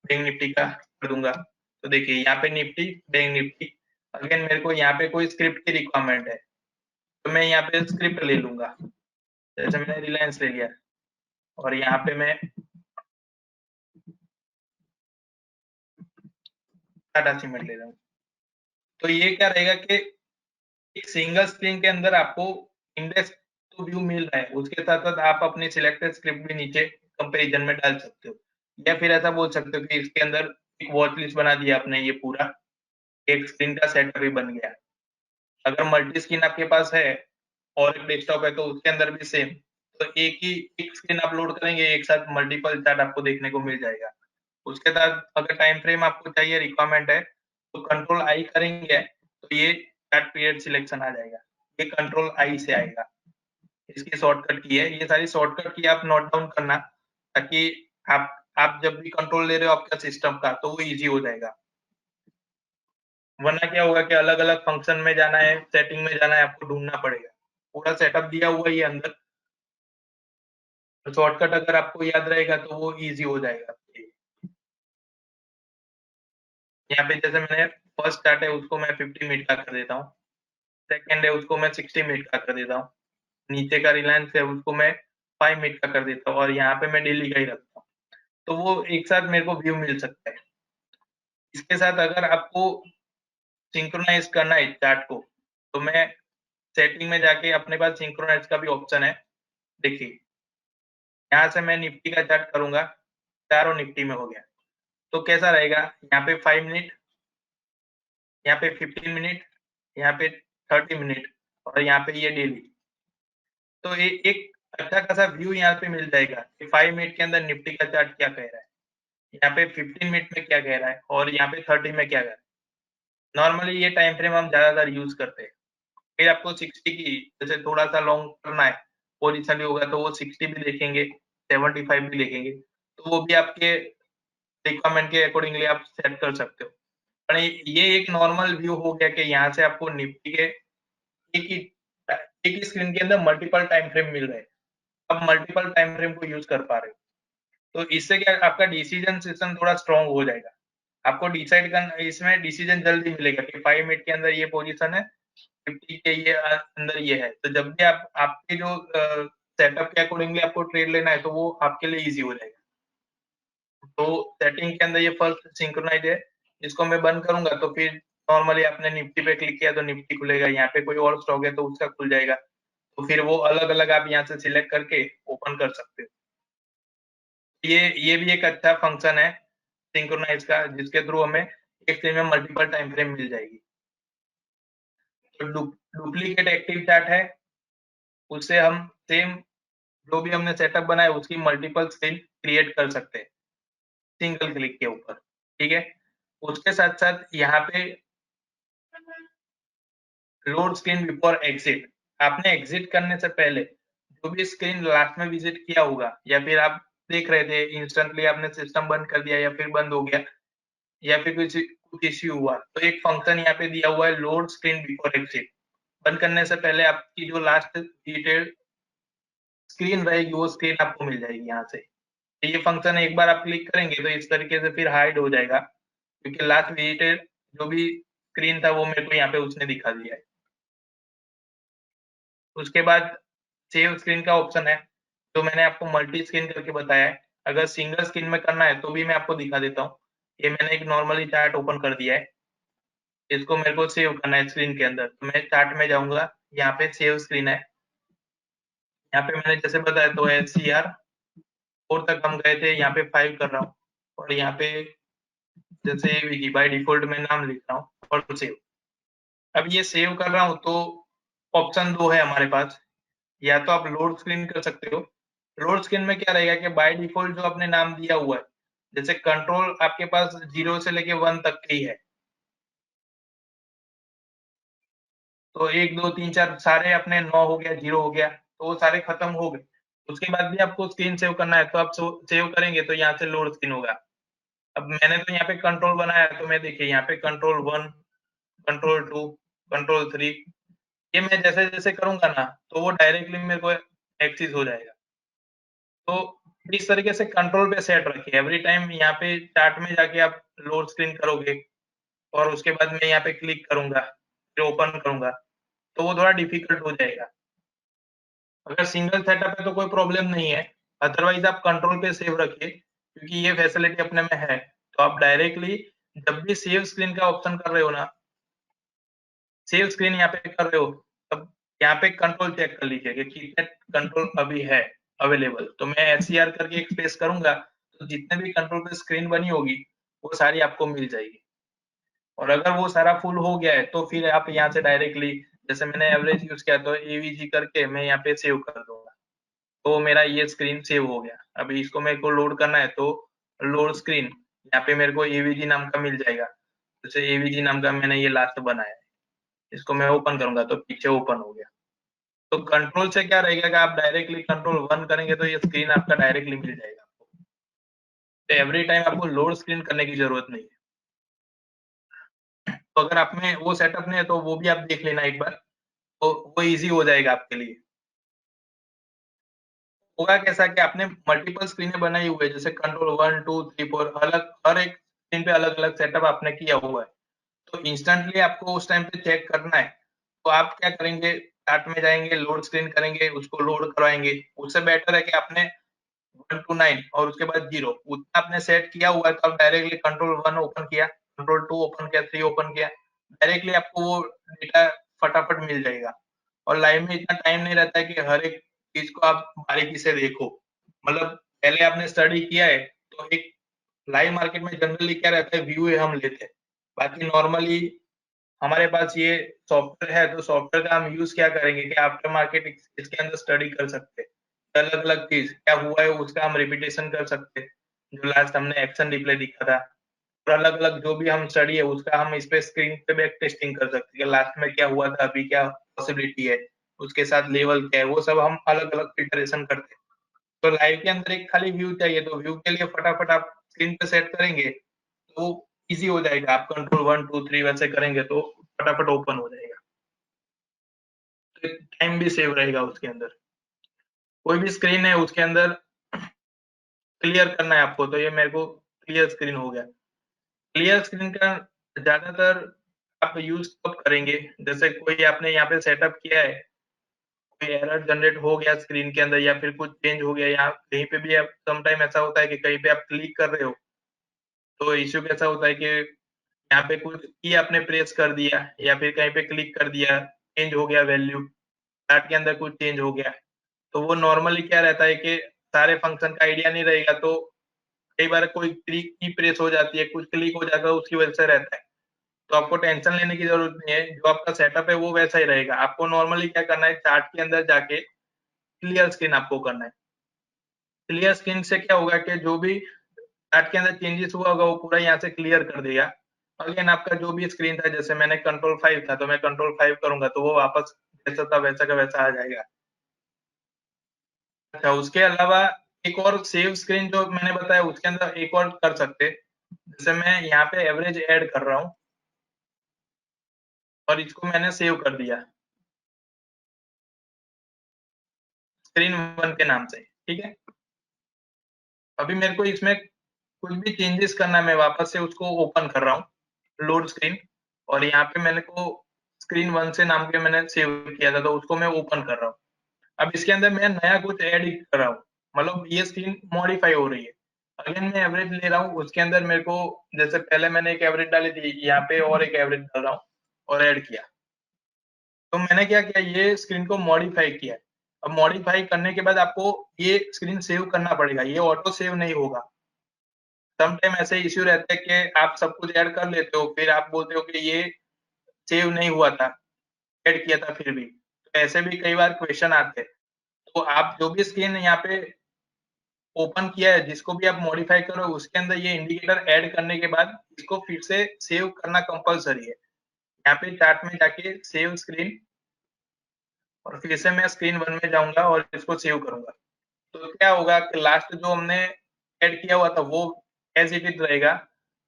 बैंक निफ्टी का कर दूँगा। तो देखिए यहाँ पे निफ्टी, बैंक निफ्टी, अगेन मेरे को यहाँ पे कोई स्क्रिप्ट की रिक्वायरमेंट है, तो मैं यहाँ पे स्क्रिप्ट ले लूँगा। जैसे मैंने रिलायंस ले लिया और यहाँ पे मैं टाटा सीमेंट ले रहा हूँ। तो ये क्या रहेगा कि एक सिंगल स्क्रीन के अंदर आपको इंडेक्स तो व्यू मिल रहा है, उसके साथ-साथ आप अपनी सिलेक्टेड स्क्रिप्ट भी नीचे कंपैरिजन में डाल सकते हो। या फिर ऐसा बोल सकते हो कि इसके अंदर एक वॉच लिस्ट बना दिया आपने ये पूरा, एक स्क्रीन का सेटअप भी बन गया। अगर मल्टी स्क्रीन आपके पास है और एक डेस्कटॉप है तो उसके अंदर भी सेम, तो एक स्क्रीन आप लोड करेंगे, एक साथ मल्टीपल चार्ट आपको देखने को मिल जाएगा। उसके साथ अगर टाइम फ्रेम आपको चाहिए रिक्वायरमेंट है, तो कंट्रोल आई करेंगे, तो ये चार्ट पीरियड सिलेक्शन आ जाएगा। ये कंट्रोल आई से आएगा। इसकी शॉर्टकट की है। ये सारी शॉर्टकट की आप नोट डाउन करना, ताकि आप जब भी कंट्रोल ले रहे हो आपका सिस्टम का, तो वो ईज़ी हो जाएगा। वरना क्या होगा कि अलग-अलग फंक्शन में जाना है, सेटिंग में जाना है, आपको ढूँढना पड़ेगा। पूरा सेटअप दिया हुआ ही है अंदर, तो शॉर्टकट अगर आपको याद रहेगा तो वो ईज़ी हो जाएगा आपके लिए। यहाँ पे जैसे मैंने फर्स्ट स्टार्ट है उसको मैं 50 मिनट का कर देता हूँ, सेकंड है उसको मैं 60 मिनट का कर देता हूँ, नीचे का रिलायंस है उसको मैं 5 मिनट का कर देता हूँ और यहाँ पे मैं डेली का ही रखता हूँ। तो वो एक साथ मेरे को व्यू मिल सकता है। इसके साथ अगर आपको सिंक्रोनाइज़ करना है चार्ट को, तो मैं सेटिंग में जाके अपने पास सिंक्रोनाइज़ का भी ऑप्शन है। देखिए, यहाँ से मैं निफ्टी का चार्ट करूँगा, चारों निफ्टी में हो गया। तो कैसा रहेगा, यहाँ पे 5 मिनट, यहाँ पे 15 मिनट, यहाँ पे 30 मिनट और यहाँ पे ये डेली। तो एक अच्छा खासा व्यू यहाँ पे मिल जाएगा कि 5 मिनट के अंदर निफ्टी का चार्ट क्या कह रहा है, यहाँ पे 15 मिनट में क्या कह रहा है और यहाँ पे 30 में क्या कह रहा है। नॉर्मली ये टाइम फ्रेम हम ज़्यादातर यूज़ करते हैं। फिर आपको 60 की जैसे थोड़ा-सा लॉन्ग करना है, पोज़िशन भी होगा तो वो 60 भी देखेंगे, 75 भी देखेंगे। तो वो भी आपके रिक्वायरमेंट के अकॉर्डिंगली आप सेट कर सकते हो। पर ये एक नॉर्मल व्यू हो गया कि यहाँ से आपको निफ्टी के एक ही एक ही स्क्रीन के अंदर मल्टीपल टाइम फ्रेम मिल रहे हैं। आप मल्टीपल टाइम फ्रेम को यूज़ कर पा रहे हो। तो इससे क्या आपका डिसीजन सिस्टम थोड़ा स्ट्रॉन्ग हो जाएगा। आपको डिसाइड करना इसमें डिसीजन जल्दी मिलेगा कि 5 मिनट के अंदर ये पोज़ीशन है, 50 के ये अंदर ये है। तो जब भी आप आपके जो सेटअप के अकॉर्डिंगली आपको ट्रेड लेना है, तो वो आपके लिए ईज़ी हो जाएगा। तो सेटिंग के अंदर ये फर्स्ट सिंक्रोनाइज़ है, इसको मैं बंद करूँगा तो फिर नॉर्मली आपने निफ्टी पे क्लिक किया तो निफ्टी खुलेगा, यहाँ पे कोई और स्टॉक है तो उसका खुल जाएगा। तो फिर वो अलग-अलग आप यहाँ से सिलेक्ट करके ओपन कर सकते हो। ये भी एक अच्छा फंक्शन है सिंक्रोनाइज़ का, जिसके थ्रू हमें एक दिन में मल्टीपल टाइम फ्रेम मिल जाएगी। तो डुप्लीकेट एक्टिव चार्ट है, उससे हम सेम जो भी हमने सेटअप बनाया है उसकी मल्टीपल स्क्रीन क्रिएट कर सकते हैं, सिंगल क्लिक के ऊपर, ठीक है? उसके साथ-साथ यहाँ पे लोड स्क्रीन बिफोर एग्जिट, आपने एग्जिट करने से पहले जो भी स्क्रीन लास्ट में विजिट किया होगा या फिर आप देख रहे थे इंस्टेंटली आपने सिस्टम बंद कर दिया या फिर बंद हो गया या फिर कुछ इश्यू हुआ, तो एक फंक्शन यहाँ पे दिया हुआ है लोड स्क्रीन बिफोर एग्जिट। बंद करने से पहले आपकी जो लास्ट डिटेल स्क्रीन रहेगी वो स्क्रीन आपको मिल जाएगी यहाँ से। ये फंक्शन एक बार आप क्लिक करेंगे तो इस तरीके से फिर हाइड हो जाएगा, क्योंकि लास्ट विजिटेड जो भी स्क्रीन था वो मेरे को यहाँ पे उसने दिखा दिया है। उसके बाद सेव स्क्रीन का ऑप्शन है, जो मैंने आपको मल्टी स्क्रीन करके बताया है। अगर सिंगल स्क्रीन में करना है तो भी मैं आपको दिखा देता हूँ। ये मैंने एक नॉर्मली चार्ट ओपन कर दिया है, इसको मेरे को सेव करना है स्क्रीन के अंदर। तो मैं चार्ट में जाऊँगा, यहाँ पे सेव स्क्रीन है। यहाँ पे मैंने जैसे बताया तो एससीआर 4 तक हम गए थे, यहाँ पे 5 कर रहा हूँ और यहाँ पे जैसे विकी बाय डिफ़ॉल्ट मैं नाम लिख रहा हूँ और सेव। अब ये सेव कर रहा हूँ तो ऑप्शन 2 है हमारे पास, या तो आप लोड स्क्रीन कर सकते हो। लोड स्क्रीन में क्या रहेगा कि बाय डिफ़ॉल्ट जो आपने नाम दिया हुआ है, जैसे कंट्रोल आपके पास 0 से लेके 1 तक के ही है। तो 1, 2, 3, 4 सारे अपने 9 हो गया, 0 हो गया, तो वो सारे खत्म हो गए। उसके बाद भी आपको स्क्रीन सेव करना है, तो आप सेव करेंगे तो यहाँ से लोड स्क्रीन होगा। अब मैंने तो यहाँ पे कंट्रोल बनाया है, तो मैं देखिए यहाँ पे कंट्रोल 1, कंट्रोल 2, कंट्रोल 3 ये मैं जैसे-जैसे करूँगा ना, तो वो डायरेक्टली मेरे को एक्सेस हो जाएगा। तो इस तरीके से कंट्रोल पे सेट रखिए, एवरी टाइम यहाँ पे चार्ट में जाके आप लोड स्क्रीन करोगे और उसके बाद मैं यहाँ पे क्लिक करूँगा, फिर ओपन करूँगा, तो वो थोड़ा डिफ़िकल्ट हो जाएगा। अगर सिंगल सेटअप है तो कोई प्रॉब्लम नहीं है, अदरवाइज़ आप कंट्रोल पे सेव रखिए, क्योंकि ये फैसिलिटी अपने में है। तो आप डायरेक्टली जब भी सेव स्क्रीन का ऑप्शन कर रहे हो ना, सेव स्क्रीन यहाँ पे कर रहे हो, तब यहाँ पे कंट्रोल चेक कर लीजिए कि कितने कंट्रोल अभी है अवेलेबल। तो मैं एससीआर करके एक स्पेस करूँगा, तो जितने भी कंट्रोल पे स्क्रीन बनी होगी, वो सारी आपको मिल जाएगी। और अगर वो सारा फुल हो गया है, तो फिर आप यहाँ से डायरेक्टली जैसे मैंने एवरेज यूज़ किया तो एवीजी करके मैं यहाँ पे सेव कर दूँगा। तो मेरा ये स्क्रीन सेव हो गया। अभी इसको मेरे को लोड करना है तो लोड स्क्रीन, यहाँ पे मेरे को एवीजी नाम का मिल जाएगा। जैसे एवीजी नाम का मैंने ये लास्ट बनाया है। इसको मैं ओपन करूँगा तो पीछे ओपन हो गया। तो कंट्रोल से क्या रहेगा कि आप डायरेक्टली कंट्रोल 1 करेंगे तो ये स्क्रीन आपका डायरेक्टली मिल जाएगा आपको। तो एवरी टाइम आपको लोड स्क्रीन करने की जरूरत नहीं है। तो अगर आप में वो सेटअप नहीं है तो वो भी आप देख लेना एक बार, तो वो ईज़ी हो जाएगा आपके लिए। होगा कैसा कि आपने मल्टीपल स्क्रीनें बनाई हुई है, जैसे कंट्रोल 1, 2, 3, 4 अलग हर एक स्क्रीन पे अलग-अलग सेटअप आपने किया हुआ है। तो इंस्टेंटली आपको उस टाइम पे चेक करना है, तो आप क्या करेंगे, स्टार्ट में जाएँगे, लोड स्क्रीन करेंगे, उसको लोड करवाएँगे। उससे बेटर है कि आपने 1 टू 9 और उसके बाद 0 उतना आपने सेट किया हुआ है, तो आप डायरेक्टली कंट्रोल 1 ओपन किया, कंट्रोल 2 ओपन किया, 3 ओपन किया, डायरेक्टली आपको वो डेटा फटाफट मिल जाएगा। और लाइव में इतना टाइम नहीं रहता है कि हर एक चीज़ को आप बारीकी से देखो। मतलब पहले आपने स्टडी किया है, तो एक लाइव मार्केट में जनरली क्या रहता है, व्यू हम लेते हैं। बाकी नॉर्मली हमारे पास ये सॉफ्टवेयर है, तो सॉफ्टवेयर का हम यूज़ क्या करेंगे कि आफ्टर मार्केट इसके अंदर स्टडी कर सकते हैं। अलग-अलग चीज़ क्या हुआ है उसका हम रिपिटेशन कर सकते हैं। जो लास्ट हमने एक्शन रिप्ले दिखा था, और अलग-अलग जो भी हम स्टडी है उसका हम इस पे स्क्रीन पे बैक टेस्टिंग कर सकते हैं कि लास्ट में क्या हुआ था, अभी क्या पॉसिबिलिटी है, उसके साथ लेवल क्या है, वो सब हम अलग-अलग फिल्ट्रेशन करते हैं। तो लाइव के अंदर एक खाली व्यू चाहिए, तो व्यू के लिए फटाफट आप स्क्रीन पे सेट करेंगे, तो ईज़ी हो जाएगा। आप कंट्रोल 1, 2, 3 वैसे करेंगे तो फटाफट ओपन हो जाएगा। तो टाइम भी सेव रहेगा उसके अंदर। कोई भी स्क्रीन है उसके अंदर क्लियर करना है आपको, तो ये मेरे को क्लियर स्क्रीन हो गया। क्लियर स्क्रीन का ज़्यादातर आप यूज़ कब करेंगे? जैसे कोई आपने यहाँ पे सेटअप किया है, कोई एरर जनरेट हो गया स्क्रीन के अंदर या फिर कुछ चेंज हो गया, या कहीं पे भी आप सम टाइम ऐसा होता है कि कहीं पे आप क्लिक कर रहे हो, तो इश्यू कैसा होता है कि यहाँ पे कुछ की आपने प्रेस कर दिया या फिर कहीं पे क्लिक कर दिया, चेंज हो गया वैल्यू, चार्ट के अंदर कुछ चेंज हो गया। तो वो नॉर्मली क्या रहता है कि सारे फंक्शन का आइडिया नहीं रहेगा, तो कई बार कोई की प्रेस हो जाती है, कुछ क्लिक हो जाता है, उसकी वजह से रहता है। तो आपको टेंशन लेने की ज़रूरत नहीं है, जो आपका सेटअप है वो वैसा ही रहेगा। आपको नॉर्मली क्या करना है, चार्ट के अंदर जाके क्लियर स्क्रीन आपको करना है। क्लियर स्क्रीन से क्या होगा कि जो भी चार्ट के अंदर चेंजेस हुआ होगा वो पूरा यहाँ से क्लियर कर देगा। अगेन आपका जो भी स्क्रीन था, जैसे मैंने कंट्रोल 5 था, तो मैं कंट्रोल 5 करूँगा तो वो वापस जैसा था वैसा का वैसा आ जाएगा। अच्छा, उसके अलावा एक और सेव स्क्रीन जो मैंने बताया उसके अंदर एक और कर सकते हैं। जैसे मैं यहाँ पे एवरेज ऐड कर रहा हूँ और इसको मैंने सेव कर दिया स्क्रीन 1 के नाम से, ठीक है? अभी मेरे को इसमें कुछ भी चेंजेस करना है, मैं वापस से उसको ओपन कर रहा हूँ, लोड स्क्रीन, और यहाँ पे मैंने को स्क्रीन 1 से नाम के मैंने सेव किया था, तो उसको मैं ओपन कर रहा हूँ। अब इसके अंदर मैं नया कुछ ऐड कर रहा हूँ, मतलब ये स्क्रीन मॉडिफाई हो रही है। अगेन मैं एवरेज ले रहा हूँ, उसके अंदर मेरे को जैसे पहले मैंने एक एवरेज डाली थी, यहाँ पे और एक एवरेज डाल रहा हूँ और ऐड किया। तो मैंने क्या किया, ये स्क्रीन को मॉडिफाई किया। अब मॉडिफाई करने के बाद आपको ये स्क्रीन सेव करना पड़ेगा, ये ऑटो सेव नहीं होगा। सम टाइम ऐसे इश्यू रहता है कि आप सब कुछ ऐड कर लेते हो, फिर आप बोलते हो कि ये सेव नहीं हुआ था, ऐड किया था फिर भी। तो ऐसे भी कई बार क्वेश्चन आते हैं। तो आप जो भी स्क्रीन यहाँ पे ओपन किया है, जिसको भी आप मॉडिफाई करो, उसके अंदर ये इंडिकेटर ऐड करने के बाद इसको फिर से सेव करना कंपल्सरी है। यहाँ पे चार्ट में जाके सेव स्क्रीन, और फिर से मैं स्क्रीन 1 में जाऊँगा और इसको सेव करूँगा। तो क्या होगा कि लास्ट जो हमने ऐड किया हुआ था वो एज़ इट इज़ रहेगा।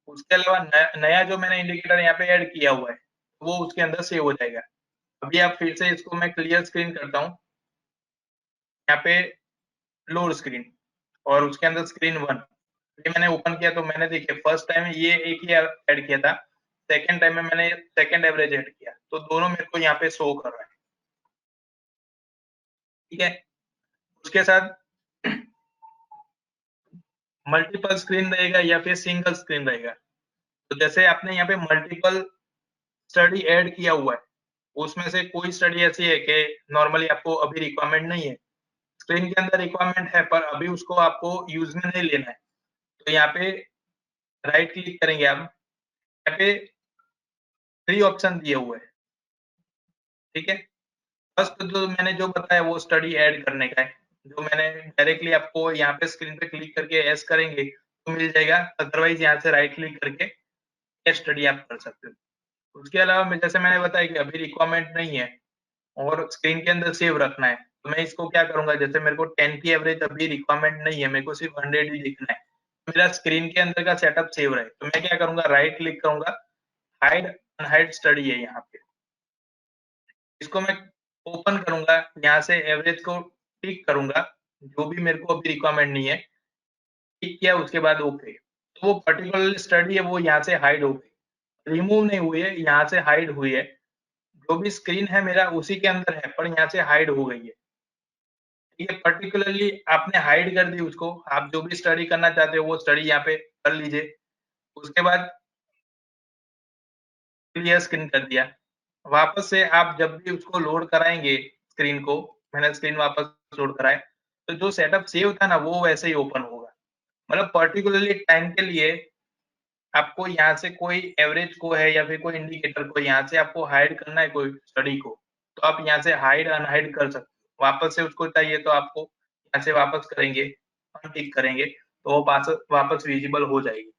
उसके अलावा नया जो मैंने इंडिकेटर यहाँ पे ऐड किया हुआ है, वो उसके अंदर सेव हो जाएगा। अभी आप फिर से इसको मैं क्लियर स्क्रीन करता हूँ, यहाँ पे लोड स्क्रीन और उसके अंदर स्क्रीन 1, ये मैंने ओपन किया तो मैंने देखिए फर्स्ट टाइम ये एक ही ऐड किया था, सेकंड टाइम में मैंने सेकंड एवरेज ऐड किया, तो दोनों मेरे को यहाँ पे शो कर रहा है, ठीक है? उसके साथ मल्टीपल स्क्रीन रहेगा या फिर सिंगल स्क्रीन रहेगा। तो जैसे आपने यहाँ पे मल्टीपल स्टडी ऐड किया हुआ है, उसमें से कोई स्टडी ऐसी है कि नॉर्मली आपको अभी रिक्वायरमेंट नहीं है, स्क्रीन के अंदर रिक्वायरमेंट है पर अभी उसको आपको यूज़ में नहीं लेना है। तो यहाँ पे राइट क्लिक करेंगे आप, यहाँ पे 3 ऑप्शन दिए हुए हैं, ठीक है? फर्स्ट जो मैंने जो बताया वो स्टडी ऐड करने का है, जो मैंने डायरेक्टली आपको यहाँ पे स्क्रीन पे क्लिक करके यस करेंगे तो मिल जाएगा, अदरवाइज़ यहाँ से राइट क्लिक करके ये स्टडी आप कर सकते हो। उसके अलावा मैं जैसे मैंने बताया कि अभी रिक्वायरमेंट नहीं है, और स्क्रीन के अंदर सेव रखना है, तो मैं इसको क्या करूंगा, जैसे मेरे को 10 की एवरेज अभी रिक्वायरमेंट नहीं है, मेरे को सिर्फ 100 ही लिखना है, मेरा स्क्रीन के अंदर का सेटअप सेव रहे, तो मैं क्या करूंगा, राइट क्लिक करूंगा, हाइड अनहाइड स्टडी है यहाँ पे, इसको मैं ओपन करूंगा, यहाँ से एवरेज को टिक करूंगा, जो भी मेरे को अभी रिक्वायरमेंट नहीं है, टिक किया, उसके बाद ओके, तो वो पर्टिकुलर स्टडी है वो यहाँ से हाइड हो गई, रिमूव नहीं हुई है, यहाँ से हाइड हुई है, जो भी स्क्रीन है मेरा उसी के अंदर है, पर यहाँ से हाइड हो गई है। ठीक है, पर्टिकुलरली आपने हाइड कर दी उसको, आप जो भी स्टडी करना चाहते हो वो स्टडी यहाँ पे कर लीजिए, उसके बाद क्लियर स्क्रीन कर दिया, वापस से आप जब भी उसको लोड कराएंगे स्क्रीन को, मैंने स्क्रीन वापस लोड कराए, तो जो सेटअप सेव था ना वो वैसे ही ओपन होगा, मतलब पर्टिकुलरली टाइम के लिए आपको यहाँ से कोई एवरेज को है या फिर कोई इंडिकेटर को यहाँ से आपको हाइड करना है कोई स्टडी को, तो आप यहाँ से हाइड अनहाइड कर सकते हो, वापस से उसको चाहिए तो आपको यहाँ से वापस करेंगे, अनटिक करेंगे, तो वो वापस विजिबल हो जाएगी।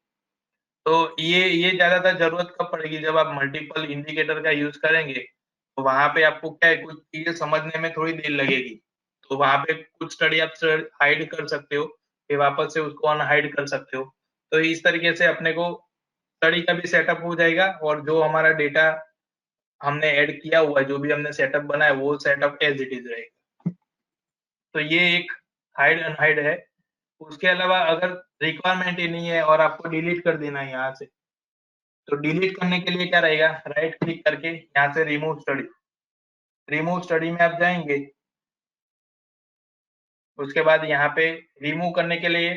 तो ये ज्यादातर जरूरत कब पड़ेगी, जब आप मल्टीपल इंडिकेटर का यूज करेंगे, तो वहां पे आपको क्या है, कुछ चीजें समझने में थोड़ी देर लगेगी, तो वहां पे कुछ स्टडी आप हाइड कर सकते हो, फिर वापस से उसको अनहाइड कर सकते हो, तो इस तरीके से अपने को स्टडी का भी सेटअप हो जाएगा, और जो हमारा डेटा हमने ऐड किया हुआ है, जो भी हमने सेटअप बनाया वो सेटअप एज इट इज रहेगा। तो ये एक हाइड अनहाइड है। उसके अलावा अगर रिक्वायरमेंट ही नहीं है और आपको डिलीट कर देना है यहाँ से, तो डिलीट करने के लिए क्या रहेगा, राइट क्लिक करके यहाँ से रिमूव स्टडी में आप जाएंगे, उसके बाद यहाँ पे रिमूव करने के लिए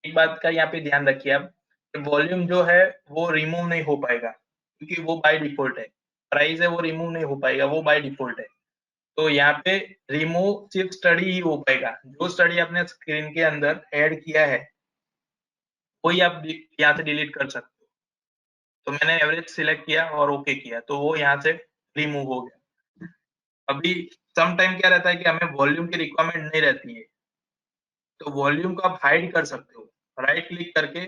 एक बात का यहाँ पे ध्यान रखिए आप, वॉल्यूम जो है वो रिमूव नहीं हो पाएगा, क्योंकि वो बाय डिफॉल्ट है, प्राइस है वो रिमूव नहीं हो पाएगा, वो बाय डिफॉल्ट है, तो यहाँ पे रिमूव सिर्फ स्टडी ही हो पाएगा, जो स्टडी आपने स्क्रीन के अंदर ऐड किया है वही आप यहाँ से डिलीट कर सकते हो, तो मैंने एवरेज सिलेक्ट किया और ओके किया, तो वो यहाँ से रिमूव हो गया। अभी सम टाइम क्या रहता है कि हमें वॉल्यूम की रिक्वायरमेंट नहीं रहती है, तो वॉल्यूम को आप हाइड कर सकते हो, राइट क्लिक करके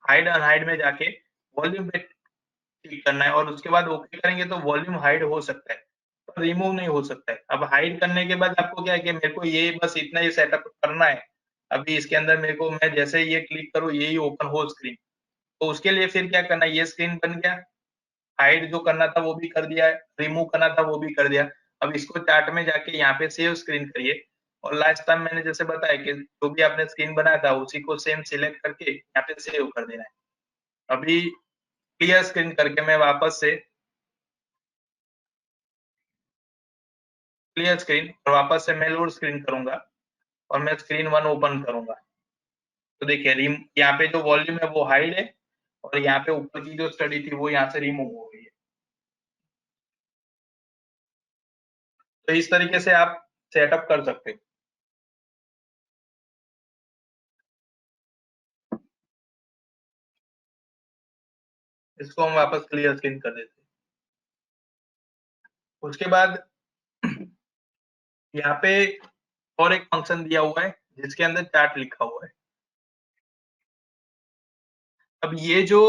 हाइड अनहाइड में जाके वॉल्यूम पे क्लिक करना है, और उसके बाद ओके करेंगे तो वॉल्यूम हाइड हो सकता है, पर रिमूव नहीं हो सकता है। अब हाइड करने के बाद आपको क्या है कि मेरे को ये बस इतना ही सेटअप करना है, अभी इसके अंदर मेरे को, मैं जैसे ही ये क्लिक करूँ यही ओपन हो स्क्रीन, तो उसके लिए फिर क्या करना है, ये स्क्रीन बन गया, हाइड जो करना था वो भी कर दिया है, रिमूव करना था वो भी कर दिया। अब इसको चार्ट में जाके यहाँ पे सेव स्क्रीन करिए, और लास्ट टाइम मैंने जैसे बताया कि जो भी आपने स्क्रीन बनाया था उसी को सेम सिलेक्ट करके यहाँ पे सेव कर देना है। अभी क्लियर स्क्रीन करके मैं वापस से क्लियर स्क्रीन और वापस से मैं लोड स्क्रीन करूंगा, और मैं स्क्रीन 1 ओपन करूंगा, तो देखिए यहाँ पे जो वॉल्यूम है वो हाइड है, और यहाँ पे ऊपर की जो स्टडी थी वो यहाँ से रिमूव हो गई है। तो इस तरीके से आप सेटअप कर सकते हो। इसको हम वापस क्लियर स्क्रीन कर देते हैं। उसके बाद यहाँ पे और एक फंक्शन दिया हुआ है जिसके अंदर चार्ट लिखा हुआ है। अब ये जो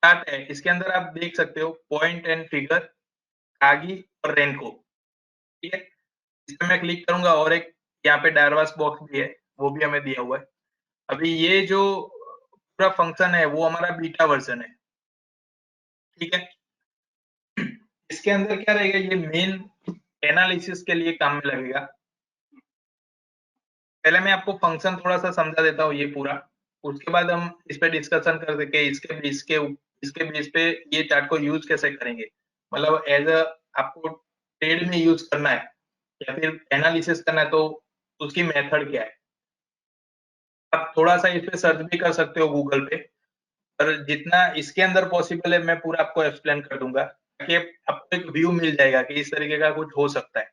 चार्ट है इसके अंदर आप देख सकते हो पॉइंट एंड फिगर, कागी और रेनको, ठीक है, इस पे मैं क्लिक करूंगा, और एक यहाँ पे डायरवास बॉक्स भी है, वो भी हमें दिया हुआ है। अभी ये जो पूरा फंक्शन है वो हमारा बीटा वर्जन है, ठीक है, इसके अंदर क्या रहेगा, ये मेन एनालिसिस के लिए काम में लगेगा। पहले मैं आपको फंक्शन थोड़ा सा समझा देता हूँ ये पूरा, उसके बाद हम इस पे डिस्कशन कर सके इसके बेस पे ये चार्ट को यूज कैसे करेंगे, मतलब एज अ आपको ट्रेड में यूज करना है या फिर एनालिसिस करना है, तो उसकी मेथड क्या है। आप थोड़ा सा इस पे सर्च भी कर सकते हो गूगल पे, पर जितना इसके अंदर पॉसिबल है मैं पूरा आपको एक्सप्लेन कर दूंगा, ताकि आपको एक व्यू मिल जाएगा कि इस तरीके का कुछ हो सकता है।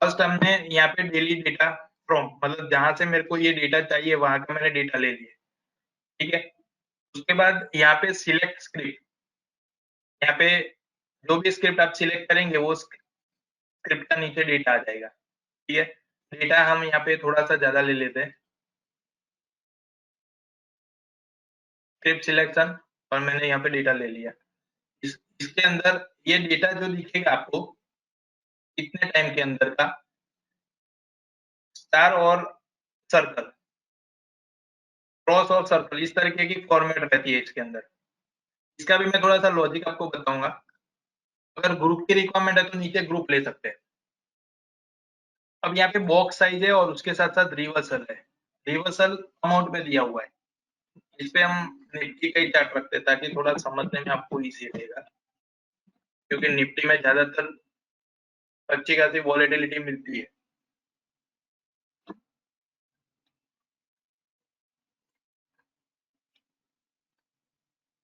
फर्स्ट हमने यहाँ पे डेली डेटा फ्रॉम, मतलब जहां से मेरे को ये डेटा चाहिए वहां का मैंने डेटा ले लिया, ठीक है, उसके बाद यहाँ पे सिलेक्ट स्क्रिप्ट, यहाँ पे जो भी स्क्रिप्ट आप सिलेक्ट करेंगे वो स्क्रिप्ट का नीचे डेटा आ जाएगा, ठीक है, डेटा हम यहाँ पे थोड़ा सा ज्यादा ले लेते हैं, स्क्रिप्ट सिलेक्शन, और मैंने यहाँ पे डेटा ले लिया। इसके अंदर ये डेटा जो दिखेगा आपको, इतने टाइम के अंदर का स्टार और सर्कल, क्रॉस और सर्कल, इस तरीके की फॉर्मेट रहती है इसके अंदर। इसका भी मैं थोड़ा सा लॉजिक आपको बताऊंगा। अगर ग्रुप की रिक्वायरमेंट है तो नीचे ग्रुप ले सकते हैं। अब यहाँ पे बॉक्स साइज है और उसके साथ साथ रिवर्सल है। रिवर्सल अमाउंट में दिया हुआ है। इस पे हम निफ्टी का ही चार्ट रखते हैं ताकि थोड़ा समझने में आपको इजी रहेगा, क्योंकि निफ्टी में ज्यादातर अच्छी खासी वॉलेटिलिटी मिलती है।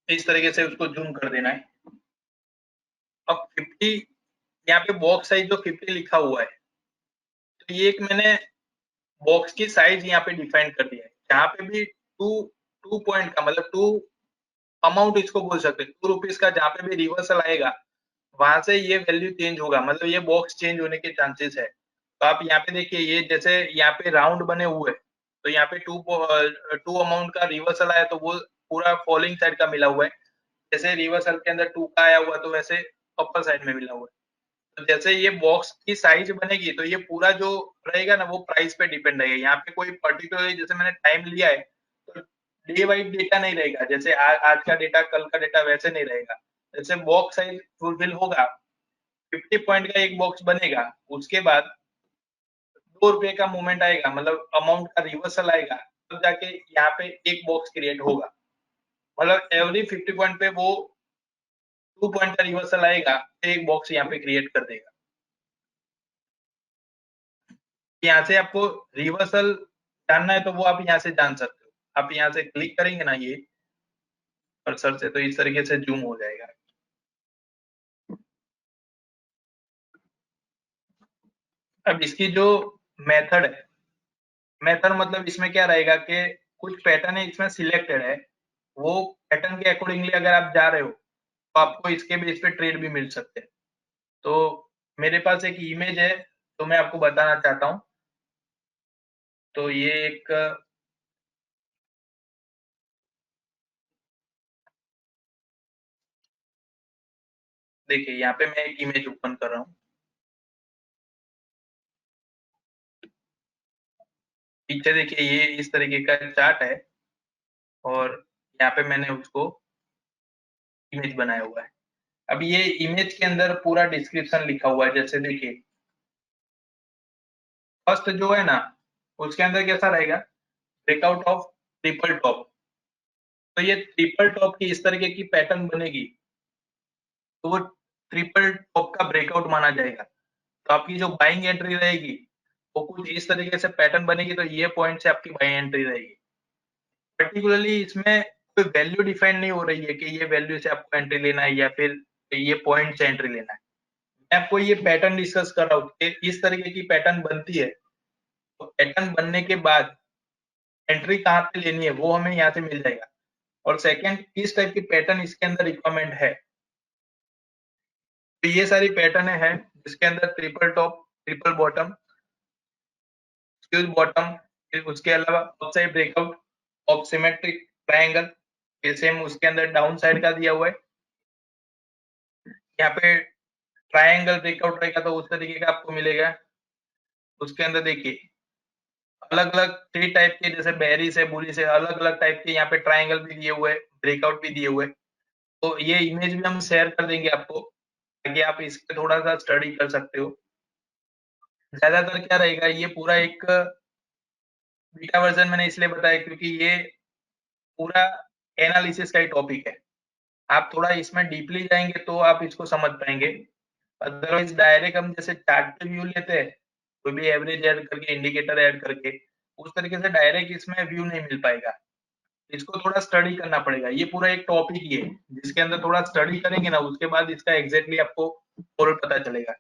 इस तरीके से उसको जूम कर देना है। अब 50, यहाँ पे बॉक्स साइज जो 50 लिखा हुआ है, तो ये एक मैंने बॉक्स की साइज यहाँ पे डिफाइन कर दिया है। जहाँ पे भी टू टू पॉइंट का मतलब टू अमाउंट इसको बोल सकते हैं, ₹2 का जहाँ पे भी रिवर्सल आएगा वहां से ये वैल्यू चेंज होगा, मतलब ये बॉक्स चेंज होने के चांसेस है। तो आप यहाँ पे देखिए, ये जैसे यहाँ पे राउंड बने हुए, तो यहाँ पे टू अमाउंट का रिवर्सल आया तो वो पूरा फॉलिंग साइड का मिला हुआ है। जैसे रिवर्सल के अंदर 2 का आया हुआ तो वैसे अपर साइड में मिला हुआ है। तो जैसे ये बॉक्स की साइज बनेगी तो ये पूरा जो रहेगा ना वो प्राइस पे डिपेंड रहेगा। यहाँ पे कोई पर्टिकुलरली जैसे मैंने टाइम लिया है तो डे वाइज डेटा नहीं रहेगा, जैसे आज का डेटा कल का डेटा वैसे नहीं रहेगा। जैसे बॉक्स साइज फुलफिल होगा, 50 पॉइंट का एक बॉक्स बनेगा, उसके बाद ₹2 का मूवमेंट आएगा, मतलब अमाउंट का रिवर्सल आएगा, तब जाके यहाँ पे एक बॉक्स क्रिएट होगा। मतलब एवरी 50 पॉइंट पे वो 2 पॉइंट का रिवर्सल आएगा, एक बॉक्स यहाँ पे क्रिएट कर देगा। यहाँ से आपको रिवर्सल जानना है तो वो आप यहाँ से जान सकते हो। आप यहाँ से क्लिक करेंगे ना ये कर्सर से, तो इस तरीके से जूम हो जाएगा। अब इसकी जो मेथड है, मेथड मतलब इसमें क्या रहेगा कि कुछ पैटर्न है इसमें सिलेक्टेड है, वो पैटर्न के अकॉर्डिंगली अगर आप जा रहे हो तो आपको इसके बेस पे ट्रेड भी मिल सकते हैं। तो मेरे पास एक इमेज है तो मैं आपको बताना चाहता हूँ। तो ये एक, देखिए यहाँ पे मैं एक इमेज ओपन कर रहा हूँ। पीछे देखिए ये इस तरीके का चार्ट है और यहाँ पे मैंने उसको इमेज बनाया हुआ है। अब ये इमेज के अंदर पूरा डिस्क्रिप्शन लिखा हुआ है। जैसे देखिए फर्स्ट जो है ना उसके अंदर कैसा रहेगा, ब्रेकआउट ऑफ ट्रिपल टॉप। तो ये ट्रिपल टॉप की इस तरीके की पैटर्न बनेगी तो वो ट्रिपल टॉप का ब्रेकआउट माना जाएगा। तो आपकी जो बाइंग एंट्री रहेगी वो कुछ इस तरीके से पैटर्न बनेगी, तो ये पॉइंट से आपकी बाइंग एंट्री रहेगी। पर्टिकुलरली इसमें कोई वैल्यू डिफाइन नहीं हो रही है कि ये वैल्यू से आपको एंट्री लेना है या फिर ये पॉइंट से एंट्री लेना है। मैं आपको ये पैटर्न डिस्कस कर रहा हूँ कि इस तरीके की पैटर्न बनती है, तो पैटर्न बनने के बाद एंट्री कहाँ पे लेनी है वो हमें यहाँ से मिल जाएगा। और सेकंड, किस टाइप की पैटर्न इसके अंदर रिक्वायरमेंट है, तो ये सारी पैटर्न है जिसके अंदर triple top, triple bottom, squeeze bottom, फिर उसके अलावा upside breakout of symmetric triangle, फिर सेम उसके अंदर डाउन साइड का दिया हुआ है। यहाँ पे ट्रायंगल ब्रेकआउट रहेगा तो उस तरीके का आपको मिलेगा। उसके अंदर देखिए अलग अलग 3 टाइप के, जैसे बेरी से बुली से अलग अलग टाइप के यहाँ पे ट्रायंगल भी दिए हुए, ब्रेकआउट भी दिए हुए। तो ये इमेज भी हम शेयर कर देंगे आपको ताकि आप इस पे थोड़ा सा स्टडी कर सकते हो। ज्यादातर क्या रहेगा, ये पूरा एक बीटा वर्जन मैंने इसलिए बताया क्योंकि ये पूरा एनालिसिस का ही टॉपिक है। आप थोड़ा इसमें डीपली जाएंगे तो आप इसको समझ पाएंगे। अदरवाइज डायरेक्ट हम जैसे चार्ट पे व्यू लेते हैं, कोई भी एवरेज ऐड करके, इंडिकेटर ऐड करके, उस तरीके से डायरेक्ट इसमें व्यू नहीं मिल पाएगा। इसको थोड़ा स्टडी करना पड़ेगा। ये पूरा एक टॉपिक ही है जिसके अंदर थोड़ा स्टडी करेंगे ना उसके बाद इसका एग्जैक्टली आपको और पता चलेगा।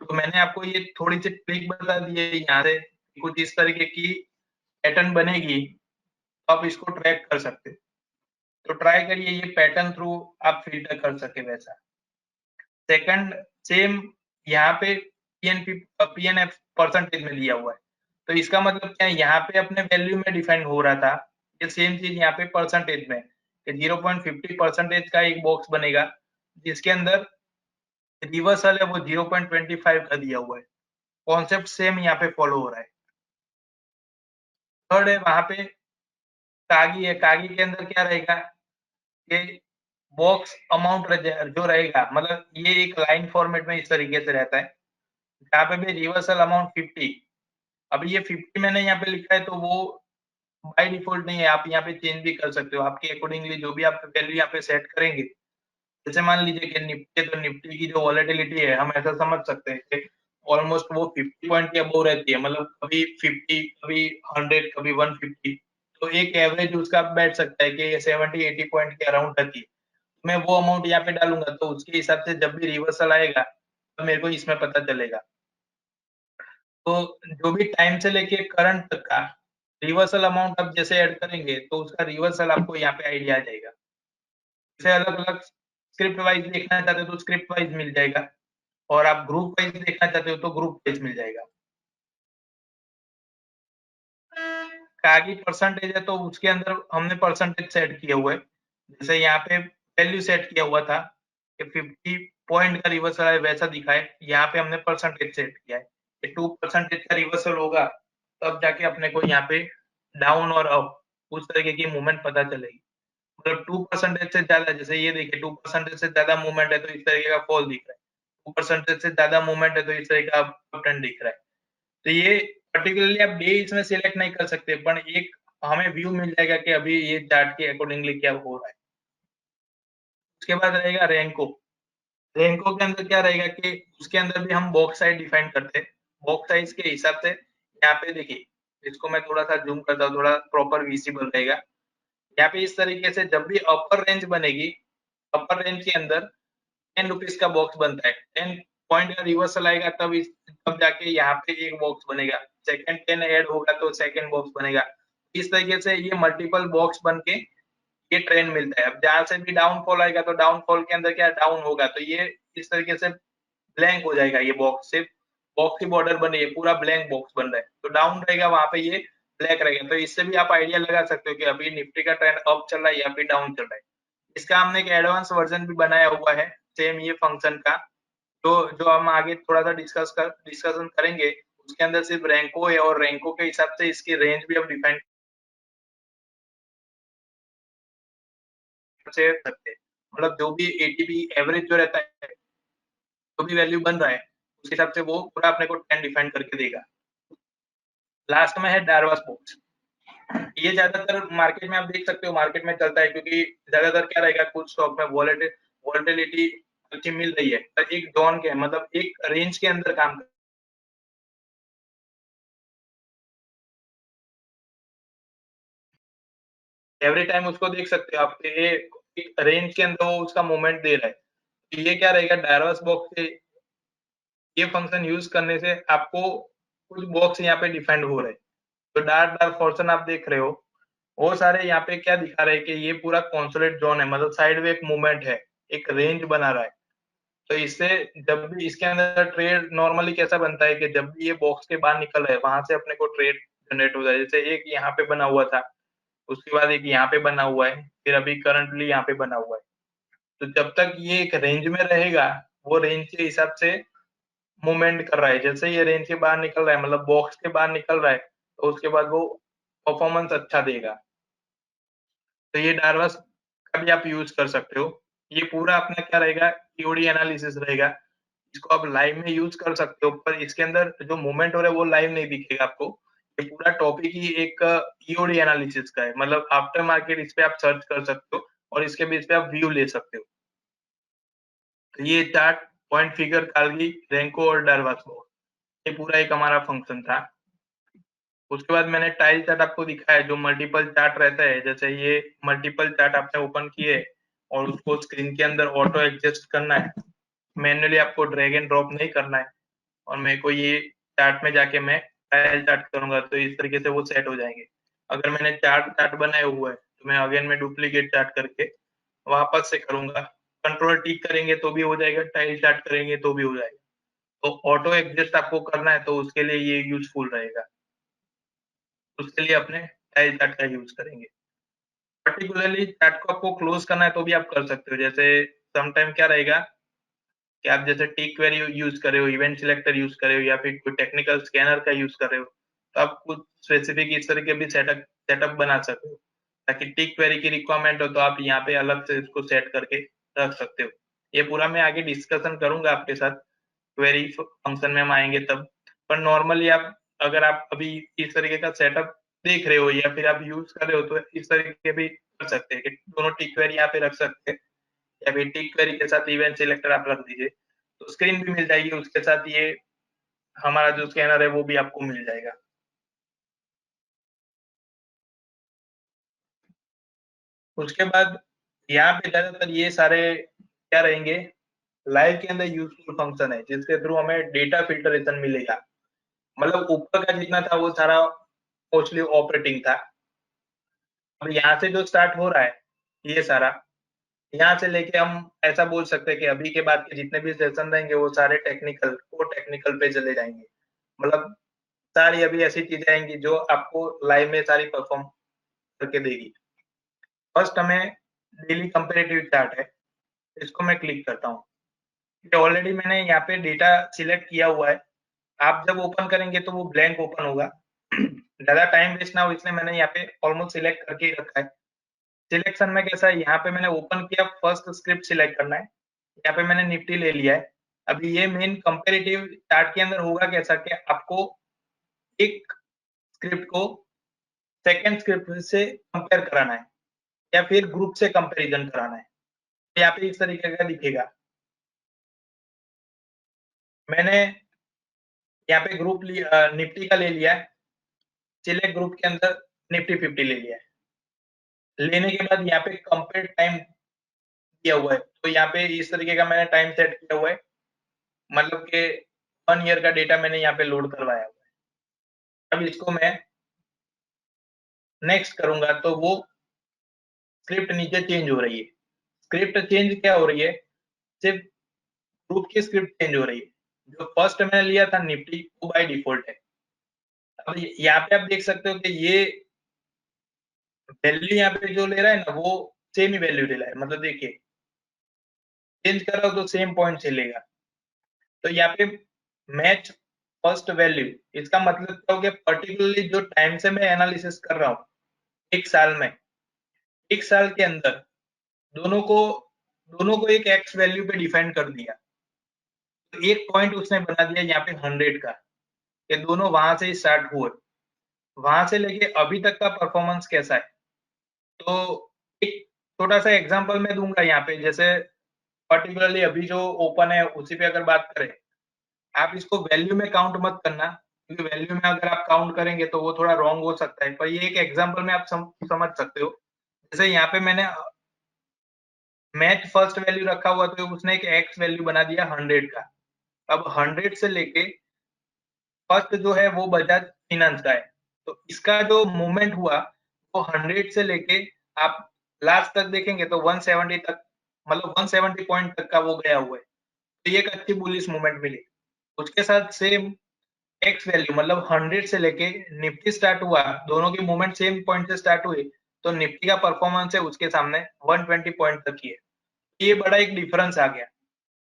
तो मैंने आपको ये थोड़ी सी ट्रिक बता दी है यहाँ से, कुछ इस तरीके की पैटर्न बनेगी तो आप इसको ट्रैक कर सकते हो। तो ट्राई करिए ये पैटर्न थ्रू आप फिल्टर कर सके वैसा। सेकंड, सेम यहाँ पे पीएनएफ परसेंटेज में दिया हुआ है, तो इसका मतलब क्या है, यहाँ पे अपने वैल्यू में डिफाइन हो रहा था, ये सेम चीज यहाँ पे परसेंटेज में 0.50 परसेंटेज का एक बॉक्स बनेगा जिसके अंदर रिवर्सल है वो 0.25 का दिया हुआ है। कॉन्सेप्ट सेम यहाँ पे फॉलो हो रहा है। थर्ड है वहां पे कागी है, कागी के अंदर क्या रहेगा कि बॉक्स अमाउंट जो रहेगा, मतलब ये एक लाइन फॉर्मेट में इस तरीके से रहता है, जहाँ पे भी रिवर्सल अमाउंट 50। अभी ये 50 मैंने यहाँ पे लिखा है तो वो बाय डिफॉल्ट नहीं है, आप यहाँ पे चेंज भी कर सकते हो आपके अकॉर्डिंगली, जो भी आप वैल्यू यहाँ पे सेट करेंगे। जैसे मान लीजिए कि निफ्टी है, तो निफ्टी की जो वॉलेटिलिटी है हम ऐसा समझ सकते हैं कि ऑलमोस्ट वो 50 पॉइंट के अबव रहती है, मतलब कभी 50, कभी 100, कभी 150। तो एक एवरेज उसका बैठ सकता है कि ये 70-80 पॉइंट के अराउंड रहती है। मैं वो अमाउंट यहाँ पे डालूंगा तो उसके हिसाब से जब भी रिवर्सल आएगा तो मेरे को इसमें पता चलेगा। तो जो भी टाइम से लेके करंट तक का रिवर्सल अमाउंट आप जैसे ऐड करेंगे तो उसका रिवर्सल आपको यहाँ पे आइडिया आ जाएगा। जैसे अलग-अलग स्क्रिप्ट वाइज देखना चाहते हो तो स्क्रिप्ट वाइज मिल जाएगा, और आप ग्रुप वाइज देखना चाहते हो तो ग्रुप वाइज मिल जाएगा। आगे परसेंटेज है तो उसके अंदर हमने परसेंटेज सेट किया हुआ है। जैसे यहाँ पे वैल्यू सेट किया हुआ था कि 50 पॉइंट का रिवर्सल है वैसा दिखाए, यहाँ पे हमने परसेंटेज सेट किया है कि 2% का रिवर्सल होगा तब जाके अपने को यहाँ पे डाउन और अप उस तरीके की मूवमेंट पता चलेगी। मतलब 2% से ज्यादा, जैसे ये देखिए 2% से ज्यादा मूवमेंट है तो इस तरीके का फॉल दिख रहा है, 2% से ज्यादा मूवमेंट है तो इस तरीके का अप ट्रेंड दिख रहा है। तो ये पर्टिकुलरली आप डे इसमें सिलेक्ट नहीं कर सकते, पर एक हमें व्यू मिल जाएगा कि अभी ये चार्ट के अकॉर्डिंगली क्या हो रहा है। उसके बाद रहेगा रैंको। रैंको के अंदर क्या रहेगा कि उसके अंदर भी हम बॉक्स साइज डिफाइन करते हैं। बॉक्स साइज के हिसाब से यहाँ पे देखिए, इसको मैं थोड़ा सा जूम करता हूँ, थोड़ा प्रॉपर विजिबल रहेगा। यहाँ पे इस तरीके से जब भी अपर रेंज बनेगी, अपर रेंज के अंदर 10 रुपीज का बॉक्स बनता है। 10 पॉइंट का रिवर्सल आएगा तब जाके यहाँ पे एक बॉक्स बनेगा। सेकंड 10 ऐड होगा तो सेकंड बॉक्स बनेगा। इस तरीके से ये मल्टीपल बॉक्स बन के ये ट्रेंड मिलता है। अब जहां से भी डाउनफॉल आएगा तो डाउनफॉल के अंदर क्या डाउन होगा, तो ये इस तरीके से ब्लैंक हो जाएगा। ये बॉक्स सिर्फ बॉक्स की बॉर्डर बनी है, पूरा ब्लैंक बॉक्स बन रहा है, तो डाउन रहेगा वहां पे ये ब्लैक रहेगा। तो इससे भी आप आइडिया लगा सकते हो कि अभी निफ्टी का ट्रेंड अप चल रहा है या फिर डाउन चल रहा है। इसका हमने एक एडवांस वर्जन भी बनाया हुआ है सेम ये फंक्शन का, तो जो हम आगे थोड़ा सा डिस्कशन करेंगे। उसके अंदर सिर्फ रैंको है और रैंको के हिसाब से इसकी रेंज भी हम डिफाइन कर सकते हैं। मतलब जो भी एटीपी एवरेज जो रहता है, जो भी वैल्यू बन रहा है उस हिसाब से वो पूरा अपने को ट्रेंड डिफाइन करके देगा। लास्ट में है डारवास बॉक्स। ये ज्यादातर मार्केट में आप देख सकते हो, मार्केट में चलता है क्योंकि ज्यादातर क्या रहेगा, कुछ स्टॉक में वॉलेटिलिटी अच्छी मिल रही है, पर एक जोन के मतलब एक रेंज के अंदर काम एवरी टाइम उसको देख सकते हो आप, ये रेंज के अंदर वो उसका मूवमेंट दे रहा है। तो ये क्या रहेगा, डायवर्स बॉक्स के ये फंक्शन यूज करने से आपको कुछ बॉक्स यहाँ पे डिफाइंड हो रहे हैं। तो डार्क डार्क पोर्शन आप देख रहे हो, वो सारे यहाँ पे क्या दिखा रहे हैं कि ये पूरा कॉन्सोलेट जोन है, मतलब साइड में एक मूवमेंट है, एक रेंज बना रहा है। तो इससे जब भी इसके अंदर ट्रेड नॉर्मली कैसा बनता है कि जब भी ये बॉक्स के बाहर निकल रहा है वहां से अपने को ट्रेड जनरेट हो जाए। जैसे एक यहाँ पे बना हुआ था, उसके बाद एक यहाँ पे बना हुआ है, फिर अभी करंटली यहाँ पे बना हुआ है। तो जब तक ये एक रेंज में रहेगा, वो रेंज के हिसाब से मूवमेंट कर रहा है। जैसे ये रेंज के बाहर निकल रहा है, मतलब बॉक्स के बाहर निकल रहा है, तो उसके बाद वो परफॉर्मेंस अच्छा देगा। तो ये डार्वस का भी आप यूज कर सकते हो। ये पूरा अपना क्या रहेगा, ईओडी एनालिसिस रहेगा। इसको आप लाइव में यूज कर सकते हो, पर इसके अंदर जो मूवमेंट हो रहा है वो लाइव नहीं दिखेगा आपको। ये पूरा टॉपिक ही एक ईओडी एनालिसिस का है, मतलब आफ्टर मार्केट इस पे आप सर्च कर सकते हो और इसके बेस पे आप व्यू ले सकते हो। तो ये चार्ट पॉइंट फिगर कालगी रेंको और डार्वासो, ये पूरा एक हमारा फंक्शन था। उसके बाद मैंने टाइल चार्ट आपको दिखाया जो मल्टीपल चार्ट रहता है। जैसे ये मल्टीपल चार्ट आपने ओपन किए और उसको स्क्रीन के अंदर ऑटो एडजस्ट करना है, मैन्युअली आपको ड्रैग एंड ड्रॉप नहीं करना है। और मेरे को ये चार्ट में जाके मैं टाइल चार्ट करूंगा तो इस तरीके से वो सेट हो जाएंगे। अगर मैंने चार्ट चार्ट बनाया हुआ है तो मैं अगेन में डुप्लीकेट चार्ट करके वापस से करूंगा, कंट्रोल टिक करेंगे तो भी हो जाएगा, टाइल चार्ट करेंगे तो भी हो जाएगा। तो ऑटो एडजस्ट आपको करना है तो उसके लिए ये यूजफुल रहेगा। उसके लिए अपने टाइल चार्ट का यूज करेंगे। पर्टिकुलरली चार्ट को आपको क्लोज करना है तो भी आप कर सकते हो। जैसे समटाइम क्या रहेगा कि आप जैसे टी क्वेरी यूज कर रहे हो, इवेंट सिलेक्टर यूज कर रहे हो या फिर कोई टेक्निकल स्कैनर का यूज कर रहे हो, तो आप कुछ स्पेसिफिक इस तरह के भी सेटअप बना सकते हो, ताकि टी क्वेरी की रिक्वायरमेंट हो तो आप यहाँ पे अलग से इसको सेट करके रख सकते हो। ये पूरा मैं आगे डिस्कशन करूंगा आपके साथ, क्वेरी फंक्शन में हम आएंगे तब। पर नॉर्मली आप अगर आप अभी इस तरीके का सेटअप देख रहे हो या फिर आप यूज कर रहे हो तो इस तरीके भी कर सकते हैं कि दोनों टी क्वेरी यहाँ पे रख सकते हैं, या फिर टी क्वेरी के साथ इवेंट सिलेक्टर आप रख दीजिए, तो स्क्रीन भी मिल जाएगी, उसके साथ ये हमारा जो स्कैनर है वो भी आपको मिल जाएगा। उसके बाद यहाँ पे ज्यादातर ये सारे क्या रहेंगे, लाइव के अंदर यूजफुल फंक्शन है जिसके थ्रू हमें डेटा फिल्टरेशन मिलेगा। मतलब ऊपर का जितना था वो सारा मोस्टली ऑपरेटिंग था। अब यहाँ से जो स्टार्ट हो रहा है ये सारा, यहाँ से लेके हम ऐसा बोल सकते हैं कि अभी के बाद के जितने भी सेशन रहेंगे वो सारे टेक्निकल पे चले जाएंगे। मतलब सारी अभी ऐसी चीजें आएंगी जो आपको लाइव में सारी परफॉर्म करके देगी। फर्स्ट हमें डेली कंपेरेटिव चार्ट है, इसको मैं क्लिक करता हूँ। ये ऑलरेडी मैंने यहाँ पे डेटा सिलेक्ट किया हुआ है, आप जब ओपन करेंगे तो वो ब्लैंक ओपन होगा। ज्यादा टाइम वेस्ट ना हो इसलिए मैंने यहाँ पे ऑलमोस्ट सिलेक्ट करके ही रखा है। सिलेक्शन में कैसा है, यहाँ पे मैंने ओपन किया, फर्स्ट स्क्रिप्ट सिलेक्ट करना है, यहाँ पे मैंने निफ्टी ले लिया है। अभी ये मेन कंपेरेटिव चार्ट के अंदर होगा कैसा कि आपको एक स्क्रिप्ट को सेकंड स्क्रिप्ट से कंपेयर कराना है या फिर ग्रुप से कंपैरिजन कराना है। तो यहाँ पे इस तरीके का दिखेगा। मैंने यहाँ पे ग्रुप निफ्टी का ले लिया है, सिलेक्ट ग्रुप के अंदर निफ्टी 50 ले लिया है। लेने के बाद यहाँ पे कंपेयर टाइम दिया हुआ है, तो यहाँ पे इस तरीके का मैंने टाइम सेट किया हुआ है, मतलब कि 1 ईयर का डेटा मैंने यहाँ पे लोड करवाया हुआ है। अब इसको मैं नेक्स्ट करूंगा तो वो स्क्रिप्ट नीचे चेंज हो रही है। स्क्रिप्ट चेंज क्या हो रही है, सिर्फ ग्रुप की स्क्रिप्ट चेंज हो रही है। जो फर्स्ट मैंने लिया था निफ्टी वो बाय डिफॉल्ट है। अब यहाँ पे आप देख सकते हो कि ये वैल्यू यहाँ पे जो ले रहा है ना वो सेम ही वैल्यू ले रहा है, मतलब देखिए चेंज कर रहा हो तो सेम पॉइंट से लेगा। तो यहाँ पे मैच फर्स्ट वैल्यू, इसका मतलब क्या हो गया, पर्टिकुलरली जो टाइम से मैं एनालिसिस कर रहा हूँ एक साल में, एक साल के अंदर दोनों को दोनों को एक एक्स वैल्यू पे डिफाइन कर दिया। तो एक पॉइंट उसने बना दिया यहाँ पे 100 का, कि दोनों वहां से स्टार्ट हुए, वहां से लेके अभी तक का परफॉर्मेंस कैसा है। तो एक छोटा सा एग्जांपल मैं दूंगा यहाँ पे, जैसे पर्टिकुलरली अभी जो ओपन है उसी पे अगर बात करें, आप इसको वैल्यू में काउंट मत करना, क्योंकि वैल्यू में अगर आप काउंट करेंगे तो वो थोड़ा रॉन्ग हो सकता है। पर ये एक एग्जांपल में आप समझ सकते हो। जैसे यहाँ पे मैंने मैच फर्स्ट वैल्यू रखा हुआ तो उसने एक एक्स वैल्यू बना दिया 100 का। अब 100 से लेके फर्स्ट जो है वो बजाज फाइनेंस का है, तो इसका जो मूवमेंट हुआ वो 100 से लेके आप लास्ट तक देखेंगे तो 170 तक, मतलब 170 पॉइंट तक का वो गया हुआ है। तो ये एक अच्छी बुलिश मूवमेंट मिली। उसके साथ सेम एक्स वैल्यू, मतलब 100 से लेके निफ्टी स्टार्ट हुआ, दोनों की मूवमेंट सेम पॉइंट से स्टार्ट हुई, तो निफ्टी का परफॉर्मेंस है उसके सामने 120 पॉइंट तक ही है। ये बड़ा एक डिफरेंस आ गया।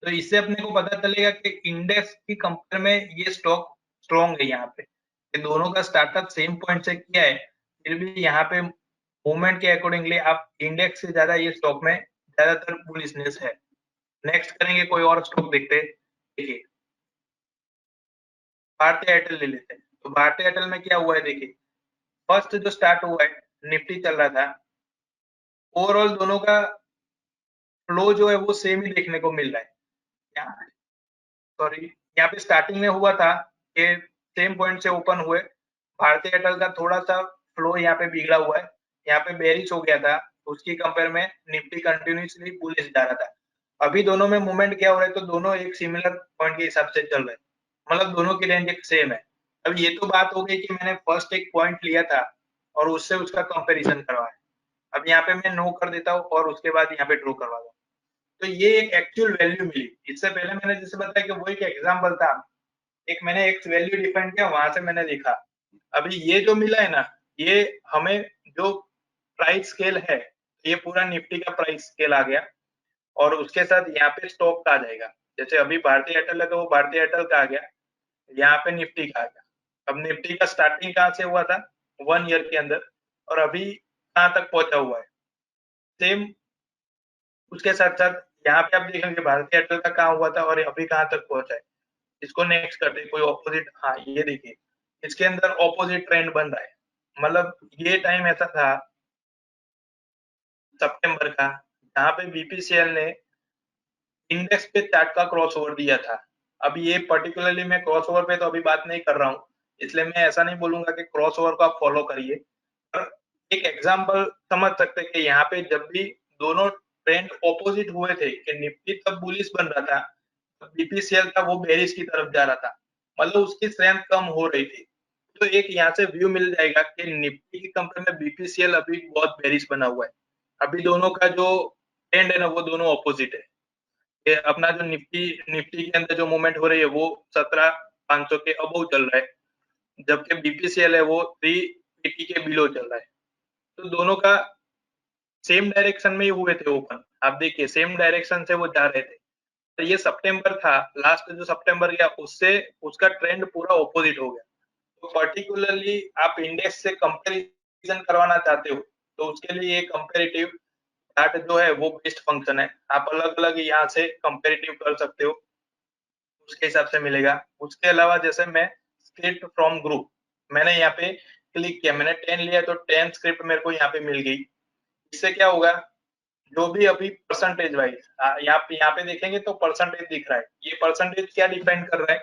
तो इससे अपने को पता चलेगा कि इंडेक्स की कंपेयर में ये स्टॉक स्ट्रॉन्ग है यहाँ पे, कि दोनों का स्टार्टअप सेम पॉइंट से किया है, फिर भी यहाँ पे मूवमेंट के अकॉर्डिंगली आप इंडेक्स से ज्यादा ये स्टॉक में ज्यादातर बुलिशनेस है। नेक्स्ट करेंगे, कोई और स्टॉक देखते हैं। देखिए भारतीय एयरटेल ले लेते हैं। तो भारतीय एयरटेल में क्या हुआ है, देखिए फर्स्ट जो स्टार्ट हुआ है निफ्टी चल रहा था, ओवरऑल दोनों का फ्लो जो है वो सेम ही देखने को मिल रहा है। यहाँ सॉरी, यहाँ पे स्टार्टिंग में हुआ था कि सेम पॉइंट से ओपन हुए, भारतीय एयरटेल का थोड़ा सा फ्लो यहाँ पे बिगड़ा हुआ है, यहाँ पे बेरिश हो गया था, उसकी कंपेयर में निफ्टी कंटिन्यूसली बुलिश जा रहा था। अभी दोनों में मूवमेंट क्या हो रहा है, तो दोनों एक सिमिलर पॉइंट के हिसाब से चल रहे हैं, मतलब दोनों की रेंज एक सेम है। अब ये तो बात हो गई कि मैंने फर्स्ट एक पॉइंट लिया था और उससे उसका कंपेरिजन करवाया। अब यहाँ पे मैं नो कर देता हूँ और उसके बाद यहाँ पे ड्रॉ करवा दूँ, तो ये एक एक्चुअल वैल्यू मिली। इससे पहले मैंने जैसे बताया कि वो एक एग्जांपल था, एक मैंने एक वैल्यू डिफाइन किया, वहां से मैंने देखा। अभी ये जो मिला है ना, ये हमें जो प्राइस स्केल है, ये पूरा निफ्टी का प्राइस स्केल आ गया और उसके साथ यहाँ पे स्टॉक आ जाएगा। जैसे अभी भारतीय एयरटेल है तो वो भारतीय एयरटेल का आ गया, यहाँ पे निफ्टी का आ गया। अब निफ्टी का स्टार्टिंग कहाँ से हुआ था 1 ईयर के अंदर, और अभी कहाँ तक पहुंचा हुआ है सेम। उसके साथ साथ यहाँ पे आप देखेंगे भारतीय एयरटेल का कहाँ हुआ था और अभी कहाँ तक पहुंचा है। इसको नेक्स्ट करते हैं, कोई ऑपोजिट, हाँ ये देखिए इसके अंदर ऑपोजिट ट्रेंड बन रहा है। मतलब ये टाइम ऐसा था सितंबर का, जहाँ पे बीपीसीएल ने इंडेक्स पे चार्ट का क्रॉसओवर दिया था। अभी ये पर्टिकुलरली मैं क्रॉसओवर पे तो अभी बात नहीं कर रहा हूँ, इसलिए मैं ऐसा नहीं बोलूंगा कि क्रॉसओवर को आप फॉलो करिए, पर एक एग्जांपल समझ सकते हैं कि यहाँ पे जब भी दोनों ट्रेंड ऑपोजिट हुए थे कि निफ्टी तब बुलिश बन रहा था, बीपीसीएल था वो बेरिश की तरफ जा रहा था, मतलब उसकी स्ट्रेंथ कम हो रही थी। तो एक यहाँ से व्यू मिल जाएगा कि निफ्टी की कंपेयर में बीपीसीएल अभी बहुत बेरिश बना हुआ है। अभी दोनों का जो ट्रेंड है ना वो दोनों ऑपोजिट है। ये अपना जो निफ्टी निफ्टी के अंदर जो मूवमेंट हो रही है वो 17,500 के अबव चल रहा है, जबकि बीपीसीएल है वो 380 के बिलो चल रहा है। तो दोनों का सेम डायरेक्शन में ही हुए थे ओपन, आप देखिए सेम डायरेक्शन से वो जा रहे थे। तो ये सितंबर था, लास्ट जो सितंबर गया उससे उसका ट्रेंड पूरा ऑपोजिट हो गया। तो पर्टिकुलरली आप इंडेक्स से कंपैरिजन करवाना चाहते हो तो उसके लिए ये कंपैरेटिव चार्ट जो है वो बेस्ट फंक्शन है। आप अलग-अलग यहाँ से कंपैरेटिव कर सकते हो, उसके हिसाब से मिलेगा। उसके अलावा जैसे मैं स्क्रिप्ट फ्रॉम ग्रुप, मैंने यहाँ पे क्लिक किया, मैंने 10 लिया तो 10 स्क्रिप्ट मेरे को यहाँ पे मिल गई। इससे क्या होगा, जो भी अभी परसेंटेज वाइज यहाँ पे देखेंगे तो परसेंटेज दिख रहा है। ये परसेंटेज क्या डिपेंड कर रहा है,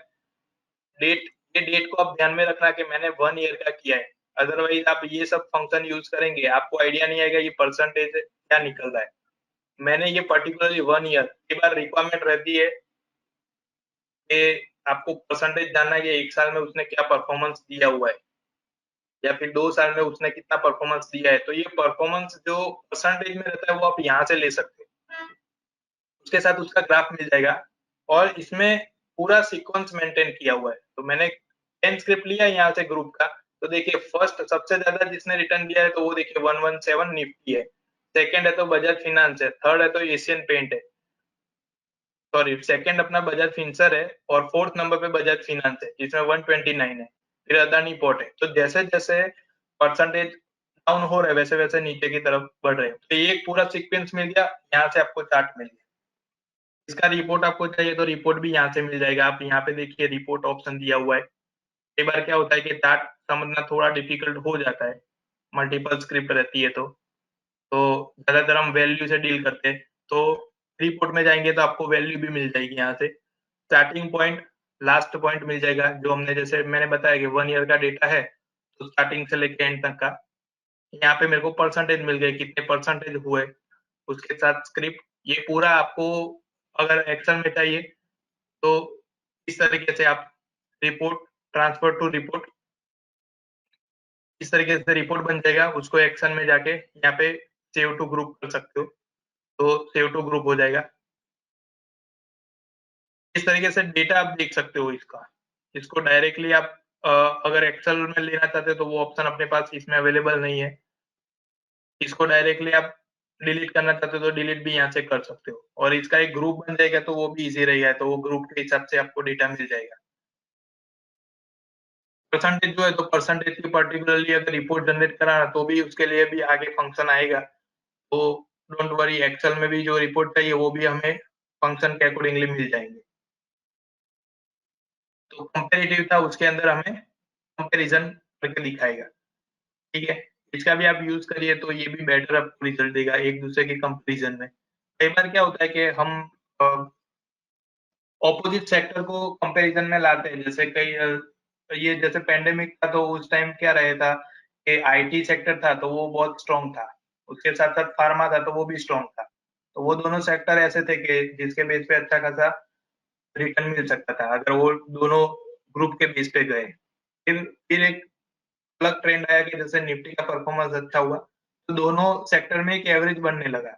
डेट, ये डेट को आप ध्यान में रखना कि मैंने 1 ईयर का किया है। अदरवाइज आप ये सब फंक्शन यूज करेंगे आपको आइडिया नहीं आएगा ये परसेंटेज क्या निकल रहा है। मैंने ये पर्टिकुलरली 1 ईयर, कई बार रिक्वायरमेंट रहती है कि आपको परसेंटेज जानना है कि 1 साल में उसने क्या परफॉर्मेंस दिया हुआ है या फिर 2 साल में उसने कितना परफॉर्मेंस दिया है। तो ये परफॉर्मेंस जो परसेंटेज में रहता है वो आप यहाँ से ले सकते हैं। उसके साथ उसका ग्राफ मिल जाएगा और इसमें पूरा सीक्वेंस मेंटेन किया हुआ है। तो मैंने 10 स्क्रिप्ट लिया यहाँ से ग्रुप का, तो देखिए फर्स्ट सबसे ज्यादा जिसने रिटर्न दिया है तो वो देखिए 117 निफ्टी है, सेकंड है तो बजाज फिनांस है, थर्ड है तो एशियन पेंट है, सॉरी सेकंड अपना बजाज फिंसर है और फोर्थ नंबर पे बजाज फिनांस है जिसमें 129 है, फिर अदानी पोर्ट है। तो जैसे जैसे परसेंटेज डाउन हो रहा है वैसे वैसे नीचे की तरफ बढ़ रहे हैं। तो ये एक पूरा सीक्वेंस मिल गया, यहाँ से आपको चार्ट मिल गया। इसका रिपोर्ट आपको चाहिए तो रिपोर्ट भी यहाँ से मिल जाएगा। आप यहाँ पे देखिए रिपोर्ट ऑप्शन दिया हुआ है। कई बार क्या होता है कि चार्ट समझना थोड़ा डिफिकल्ट हो जाता है, मल्टीपल स्क्रिप्ट रहती है तो ज्यादातर हम वैल्यू से डील करते हैं। तो रिपोर्ट में जाएंगे तो आपको वैल्यू भी मिल जाएगी यहाँ से, स्टार्टिंग पॉइंट लास्ट पॉइंट मिल जाएगा। जो हमने जैसे मैंने बताया कि 1 ईयर का डेटा है तो स्टार्टिंग से लेके एंड तक का, यहाँ पे मेरे को परसेंटेज मिल गए कितने परसेंटेज हुए, उसके साथ स्क्रिप्ट। ये पूरा आपको अगर एक्सेल में चाहिए तो इस तरीके से आप रिपोर्ट, ट्रांसफर टू रिपोर्ट, इस तरीके से रिपोर्ट बन जाएगा। उसको एक्शन में जाके यहाँ पे सेव टू ग्रुप कर सकते हो, तो सेव टू ग्रुप हो जाएगा। इस तरीके से डेटा आप देख सकते हो इसका। इसको डायरेक्टली आप अगर एक्सेल में लेना चाहते हो तो वो ऑप्शन अपने पास इसमें अवेलेबल नहीं है। इसको डायरेक्टली आप डिलीट करना चाहते हो तो डिलीट भी यहाँ से कर सकते हो, और इसका एक ग्रुप बन जाएगा तो वो भी इजी रहेगा, तो वो ग्रुप के हिसाब से आपको डेटा मिल जाएगा। परसेंटेज जो है तो परसेंटेज की पर्टिकुलरली अगर रिपोर्ट जनरेट कराना तो भी उसके लिए भी आगे फंक्शन आएगा। तो डोंट वरी, एक्सेल में भी जो रिपोर्ट चाहिए वो भी हमें फंक्शन के अकॉर्डिंगली मिल जाएंगे। तो कंपैरेटिव था उसके अंदर हमें कंपैरिजन करके दिखाएगा, ठीक है। इसका भी आप यूज करिए तो ये भी बेटर आपको रिजल्ट देगा एक दूसरे के कंपैरिजन में। कई बार क्या होता है कि हम ऑपोजिट सेक्टर को कंपैरिजन में लाते हैं, जैसे कई ये जैसे पेंडेमिक था तो उस टाइम क्या रहा था कि आईटी सेक्टर था तो वो बहुत स्ट्रांग था, उसके साथ साथ फार्मा था तो वो भी स्ट्रांग था। तो वो दोनों सेक्टर ऐसे थे कि जिसके बेस पे अच्छा खासा रिटर्न मिल सकता था अगर वो दोनों ग्रुप के बेस पे गए। फिर एक अलग ट्रेंड आया कि जैसे निफ्टी का परफॉर्मेंस अच्छा हुआ तो दोनों सेक्टर में एक एवरेज बनने लगा।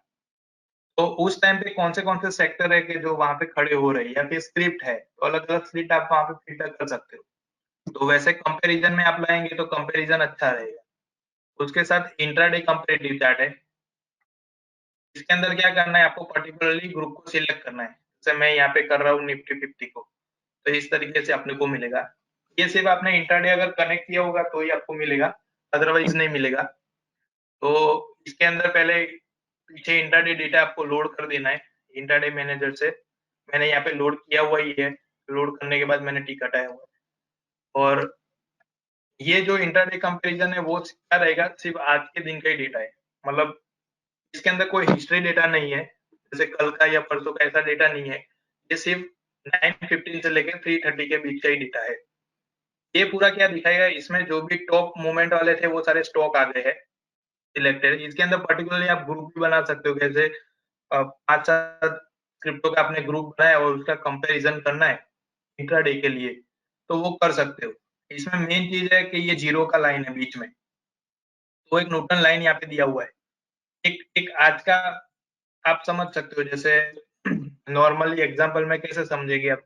तो उस टाइम पे कौन से सेक्टर है कि जो वहां पे खड़े हो रहे हैं या फिर स्क्रिप्ट है तो अलग अलग स्क्रिप्ट आप वहां पे फिल्टर कर सकते हो। तो वैसे कंपैरिजन में आप लाएंगे तो कंपैरिजन अच्छा रहेगा। उसके साथ इंट्राडे कंपैरेटिव चार्ट है। इसके अंदर क्या करना है, आपको पर्टिकुलरली ग्रुप को सिलेक्ट करना है। जैसे मैं यहाँ पे कर रहा हूँ निफ्टी 50 को, तो इस तरीके से अपने को मिलेगा। ये सिर्फ आपने इंट्राडे अगर कनेक्ट किया होगा तो ही आपको मिलेगा, अदरवाइज नहीं मिलेगा। तो इसके अंदर पहले पीछे इंट्राडे डेटा आपको लोड कर देना है इंट्राडे मैनेजर से। मैंने यहाँ पे लोड किया हुआ ही है, लोड करने के बाद मैंने टिक हटाया हुआ है। और ये जो इंट्राडे कंपैरिजन है वो क्या रहेगा, सिर्फ आज के दिन का ही डेटा है। मतलब इसके अंदर कोई हिस्ट्री डेटा नहीं है, जैसे कल का या परसों का ऐसा डेटा नहीं है। ये सिर्फ 9:15 से लेकर 3:30 के बीच का ही डेटा है। ये पूरा क्या दिखाएगा, इसमें जो भी टॉप मूवमेंट वाले थे वो सारे स्टॉक आ गए हैं सिलेक्टेड। इसके अंदर पर्टिकुलरली आप ग्रुप भी बना सकते हो, कैसे 5-7 क्रिप्टो का आपने ग्रुप बनाया और उसका कंपैरिजन करना है इंट्राडे के लिए, तो वो कर सकते हो। इसमें मेन चीज़ है कि ये ज़ीरो का लाइन है बीच में, तो एक न्यूट्रल लाइन यहाँ पे दिया हुआ है। एक एक आज का आप समझ सकते हो, जैसे नॉर्मली एग्जांपल में कैसे समझेंगे आप,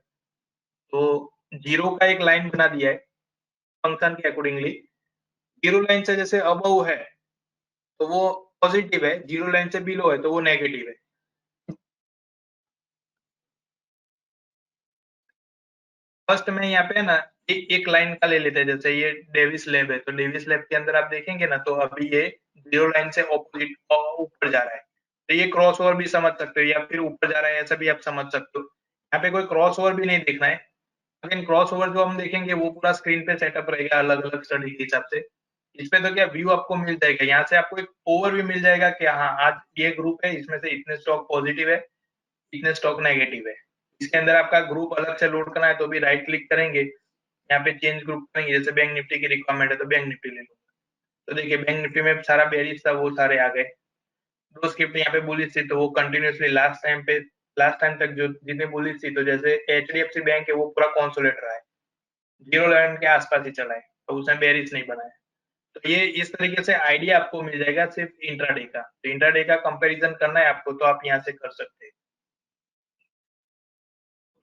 तो ज़ीरो का एक लाइन बना दिया है फंक्शन के अकॉर्डिंगली। ज़ीरो लाइन से जैसे अबव है, तो वो पॉजिटिव है, ज़ीरो लाइन से बिलो है, तो वो नेगेटिव है। फर्स्ट में यहाँ पे ना एक लाइन का ले लेते हैं, जैसे ये डेविस लैब है, तो डेविस लैब के अंदर आप देखेंगे ना, तो अभी ये जीरो लाइन से ऑपोजिट ऊपर जा रहा है, तो ये क्रॉस ओवर भी समझ सकते हो, या फिर ऊपर जा रहा है ऐसा भी आप समझ सकते हो। यहाँ पे कोई क्रॉस ओवर भी नहीं देखना है, लेकिन क्रॉस ओवर जो हम देखेंगे वो पूरा स्क्रीन पे सेटअप रहेगा अलग अलग स्टडी के हिसाब से। इस पे तो क्या व्यू आपको मिल जाएगा, यहाँ से आपको एक ओवर भी मिल जाएगा कि हाँ आज ये ग्रुप है, इसमें से इतने स्टॉक पॉजिटिव है, इतने स्टॉक नेगेटिव है। इसके अंदर आपका ग्रुप अलग से लोड करना है तो भी राइट क्लिक करेंगे, यहाँ पे चेंज ग्रुप करेंगे, जैसे बैंक निफ्टी की रिक्वायरमेंट है तो बैंक निफ्टी ले लो। तो देखिए बैंक निफ्टी में सारा बेरिश था वो सारे आ गए। दो स्क्रिप्ट यहाँ पे बुलिश थी तो वो कंटिन्यूअसली लास्ट टाइम तक जो जितनी बुलिश थी, तो जैसे एचडीएफसी बैंक है वो पूरा कंसोलिडेट रहा है, जीरो लाइन के आसपास ही चला है, तो उसने बेरिश नहीं बनाया। तो ये इस तरीके से आइडिया आपको मिल जाएगा सिर्फ इंट्राडे का। तो इंट्राडे का कंपैरिजन करना है आपको तो आप यहाँ से कर सकते हैं।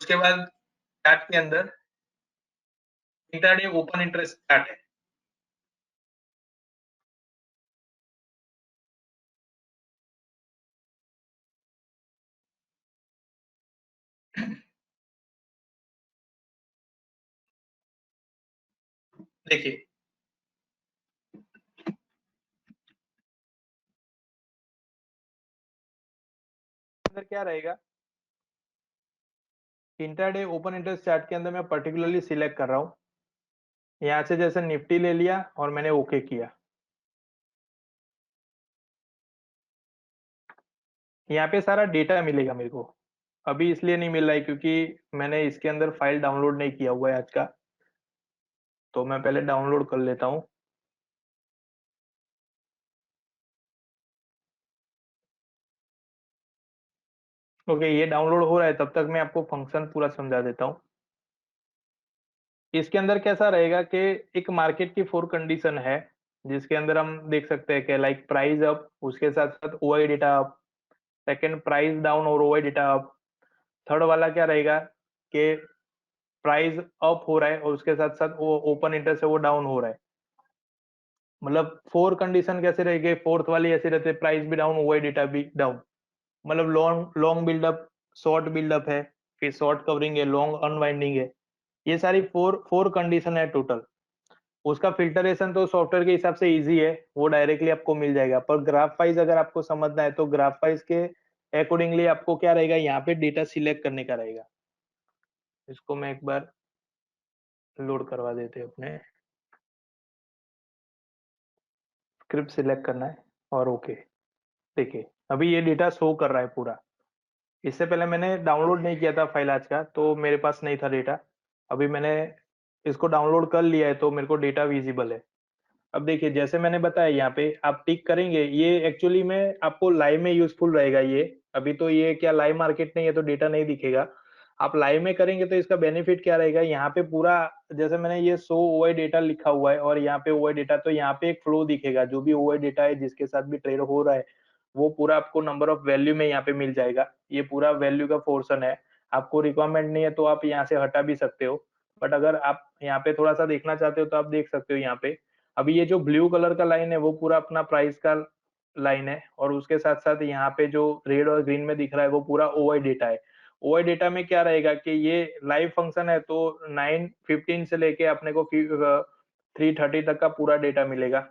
उसके बाद चार्ट के अंदर इंट्राडे ओपन इंटरेस्ट चार्ट है। देखिए अंदर क्या रहेगा, इंट्राडे ओपन इंटरेस्ट चार्ट के अंदर मैं पर्टिकुलरली सिलेक्ट कर रहा हूँ, यहाँ से जैसे निफ्टी ले लिया और मैंने ओके किया। यहाँ पे सारा डेटा मिलेगा मेरे को, अभी इसलिए नहीं मिल रहा है क्योंकि मैंने इसके अंदर फाइल डाउनलोड नहीं किया हुआ है आज का, तो मैं पहले डाउनलोड कर लेता हूँ। ओके, ये डाउनलोड हो रहा है, तब तक मैं आपको फंक्शन पूरा समझा देता हूँ। इसके अंदर कैसा रहेगा कि एक मार्केट की 4 कंडीशन है, जिसके अंदर हम देख सकते हैं कि लाइक प्राइस अप, उसके साथ साथ OI data up, second price down और ओआई डेटा अप, थर्ड वाला क्या रहेगा कि प्राइस अप हो रहा है और उसके साथ साथ वो ओपन इंटरेस्ट है वो डाउन हो रहा है। मतलब 4 कंडीशन कैसे रहेगी, फोर्थ वाली ऐसी रहती है, प्राइस भी डाउन ओआई डेटा भी डाउन। मतलब long long buildup, short buildup है, फिर शॉर्ट कवरिंग है, लॉन्ग अनवाइंडिंग है। ये सारी फोर कंडीशन है टोटल। उसका फिल्टरेशन तो सॉफ्टवेयर के हिसाब से इजी है, वो डायरेक्टली आपको मिल जाएगा, पर ग्राफ वाइज अगर आपको समझना है तो ग्राफ वाइज के अकॉर्डिंगली आपको क्या रहेगा, यहाँ पे डेटा सिलेक्ट करने का रहेगा। इसको मैं एक बार लोड करवा देते हैं अपने, स्क्रिप्ट सिलेक्ट करना है और ओके। देखिए अभी ये डेटा शो कर रहा है पूरा। इससे पहले मैंने डाउनलोड नहीं किया था फाइल आज का, तो मेरे पास नहीं था डेटा। अभी मैंने इसको डाउनलोड कर लिया है तो मेरे को डेटा विजिबल है। अब देखिए जैसे मैंने बताया, यहाँ पे आप टिक करेंगे, ये एक्चुअली में आपको लाइव में यूजफुल रहेगा ये। अभी तो ये क्या लाइव मार्केट नहीं है तो डेटा नहीं दिखेगा, आप लाइव में करेंगे तो इसका बेनिफिट क्या रहेगा, यहाँ पे पूरा जैसे मैंने ये शो ओआई डेटा लिखा हुआ है और यहाँ पे ओआई डेटा, तो यहाँ पे एक फ्लो दिखेगा, जो भी ओआई डेटा है जिसके साथ भी ट्रेड हो रहा है वो पूरा आपको नंबर ऑफ वैल्यू में यहाँ पे मिल जाएगा। ये पूरा वैल्यू का पोर्शन है, आपको रिक्वायरमेंट नहीं है तो आप यहाँ से हटा भी सकते हो, बट अगर आप यहाँ पे थोड़ा सा देखना चाहते हो तो आप देख सकते हो यहाँ पे। अभी ये जो ब्लू कलर का लाइन है वो पूरा अपना प्राइस का लाइन है, और उसके साथ साथ यहाँ पे जो रेड और ग्रीन में दिख रहा है वो पूरा ओआई डेटा है। ओआई डेटा में क्या रहेगा कि ये लाइव फंक्शन है तो 9:15 से लेके अपने को 3:30 तक का पूरा डेटा मिलेगा।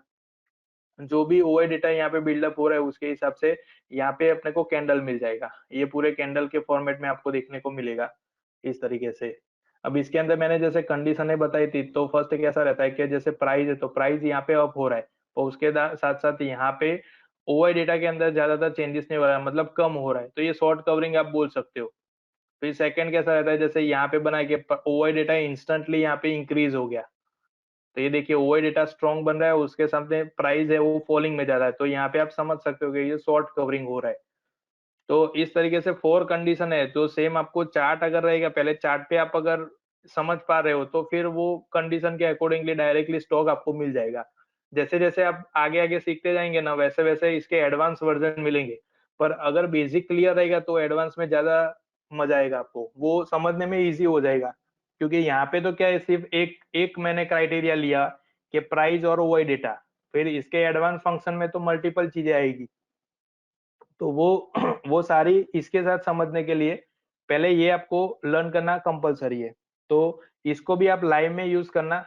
जो भी ओआई डेटा यहाँ पे बिल्डअप हो रहा है उसके हिसाब से यहाँ पे अपने को कैंडल मिल जाएगा। ये पूरे कैंडल के फॉर्मेट में आपको देखने को मिलेगा इस तरीके से। अब इसके अंदर मैंने जैसे कंडीशनें बताई थी, तो फर्स्ट कैसा रहता है कि जैसे प्राइस है तो प्राइस यहाँ पे अप हो रहा है और उसके साथ साथ यहाँ पे ओआई डेटा के अंदर ज्यादातर चेंजेस नहीं हो रहा है, मतलब कम हो रहा है, तो ये शॉर्ट कवरिंग आप बोल सकते हो। फिर सेकंड कैसा रहता है, जैसे यहाँ पे बना के ओआई डेटा इंस्टेंटली यहाँ पे इंक्रीज हो गया, तो ये देखिए ओआई डेटा स्ट्रॉन्ग बन रहा है, उसके सामने प्राइस है वो फॉलिंग में जा रहा है, तो यहाँ पे आप समझ सकते हो कि ये शॉर्ट कवरिंग हो रहा है। तो इस तरीके से 4 कंडीशन है, जो सेम आपको चार्ट अगर रहेगा, पहले चार्ट पे आप अगर समझ पा रहे हो तो फिर वो कंडीशन के अकॉर्डिंगली डायरेक्टली स्टॉक आपको मिल जाएगा। जैसे-जैसे आप आगे-आगे सीखते जाएंगे ना, वैसे-वैसे इसके एडवांस वर्जन मिलेंगे। पर अगर बेसिक क्लियर रहेगा तो एडवांस में ज़्यादा मजा आएगा आपको, वो समझने में ईज़ी हो जाएगा। क्योंकि यहाँ पे तो क्या है, सिर्फ एक एक मैंने क्राइटेरिया लिया कि प्राइस और ओआई डेटा, फिर इसके एडवांस फंक्शन में तो मल्टीपल चीज़ें आएगी। तो वो वो सारी इसके साथ समझने के लिए पहले ये आपको लर्न करना कंपल्सरी है। तो इसको भी आप लाइव में यूज़ करना,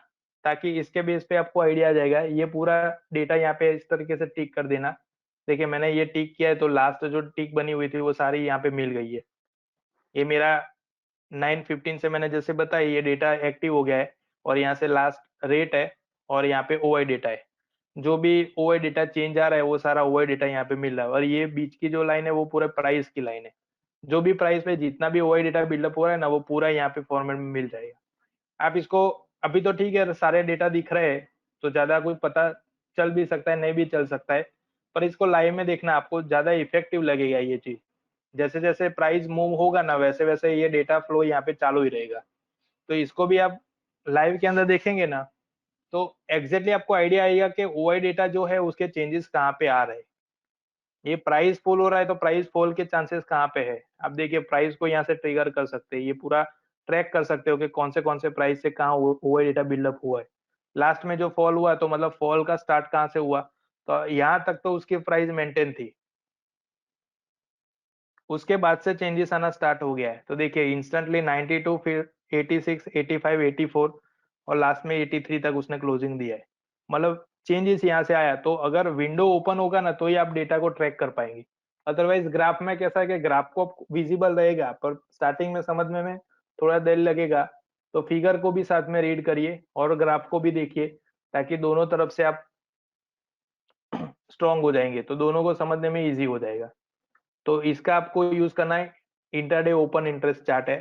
ताकि इसके बेस पे आपको आइडिया आ जाएगा। ये पूरा डेटा यहाँ पे इस तरीके से टिक कर देना। देखिए मैंने ये टिक किया है तो लास्ट जो टिक बनी हुई थी वो सारी यहाँ पे मिल गई है। ये मेरा 9:15 से मैंने जैसे बताया ये डेटा एक्टिव हो गया है और यहाँ से लास्ट रेट है और यहाँ पे ओआई डेटा है। जो भी ओआई डेटा चेंज आ रहा है वो सारा ओआई डेटा यहाँ पे मिल रहा है और ये बीच की जो लाइन है वो पूरे प्राइस की लाइन है। जो भी प्राइस पे जितना भी ओआई डेटा बिल्डअप हो रहा है ना, वो पूरा यहाँ पे फॉर्मेट में मिल जाएगा। आप इसको अभी तो ठीक है, सारे डेटा दिख रहे हैं तो ज्यादा कोई पता चल भी सकता है, नहीं भी चल सकता है, पर इसको लाइव में देखना आपको ज्यादा इफेक्टिव लगेगा ये चीज। जैसे जैसे प्राइस मूव होगा ना, वैसे वैसे ये डेटा फ्लो यहाँ पे चालू ही रहेगा। तो इसको भी आप लाइव के अंदर देखेंगे ना, तो एग्जैक्टली आपको आइडिया आएगा कि ओआई डेटा जो है उसके चेंजेस कहाँ पे आ रहे हैं। ये प्राइस फॉल हो रहा है तो प्राइस फॉल के चांसेस कहाँ पे है। आप देखिए प्राइस को यहाँ से ट्रिगर कर सकते हैं, ये पूरा ट्रैक कर सकते हो कि कौन से प्राइस से कहाँ ओआई डेटा बिल्डअप हुआ है। लास्ट में जो फॉल हुआ तो मतलब फॉल का स्टार्ट कहाँ से हुआ, तो यहाँ तक तो उसकी प्राइस मेंटेन थी, उसके बाद से चेंजेस आना स्टार्ट हो गया है। तो देखिए इंस्टेंटली 92, फिर 86, 85, 84 और लास्ट में 83 तक उसने क्लोजिंग दिया है। मतलब चेंजेस यहाँ से आया, तो अगर विंडो ओपन होगा ना तो ही आप डेटा को ट्रैक कर पाएंगे। अदरवाइज ग्राफ में कैसा है कि ग्राफ को विजिबल रहेगा पर स्टार्टिंग में समझने में थोड़ा देर लगेगा। तो फिगर को भी साथ में रीड करिए और ग्राफ को भी देखिए, ताकि दोनों तरफ से आप स्ट्रांग हो जाएंगे, तो दोनों को समझने में इजी हो जाएगा। तो इसका आपको यूज करना है, इंटरडे ओपन इंटरेस्ट चार्ट है।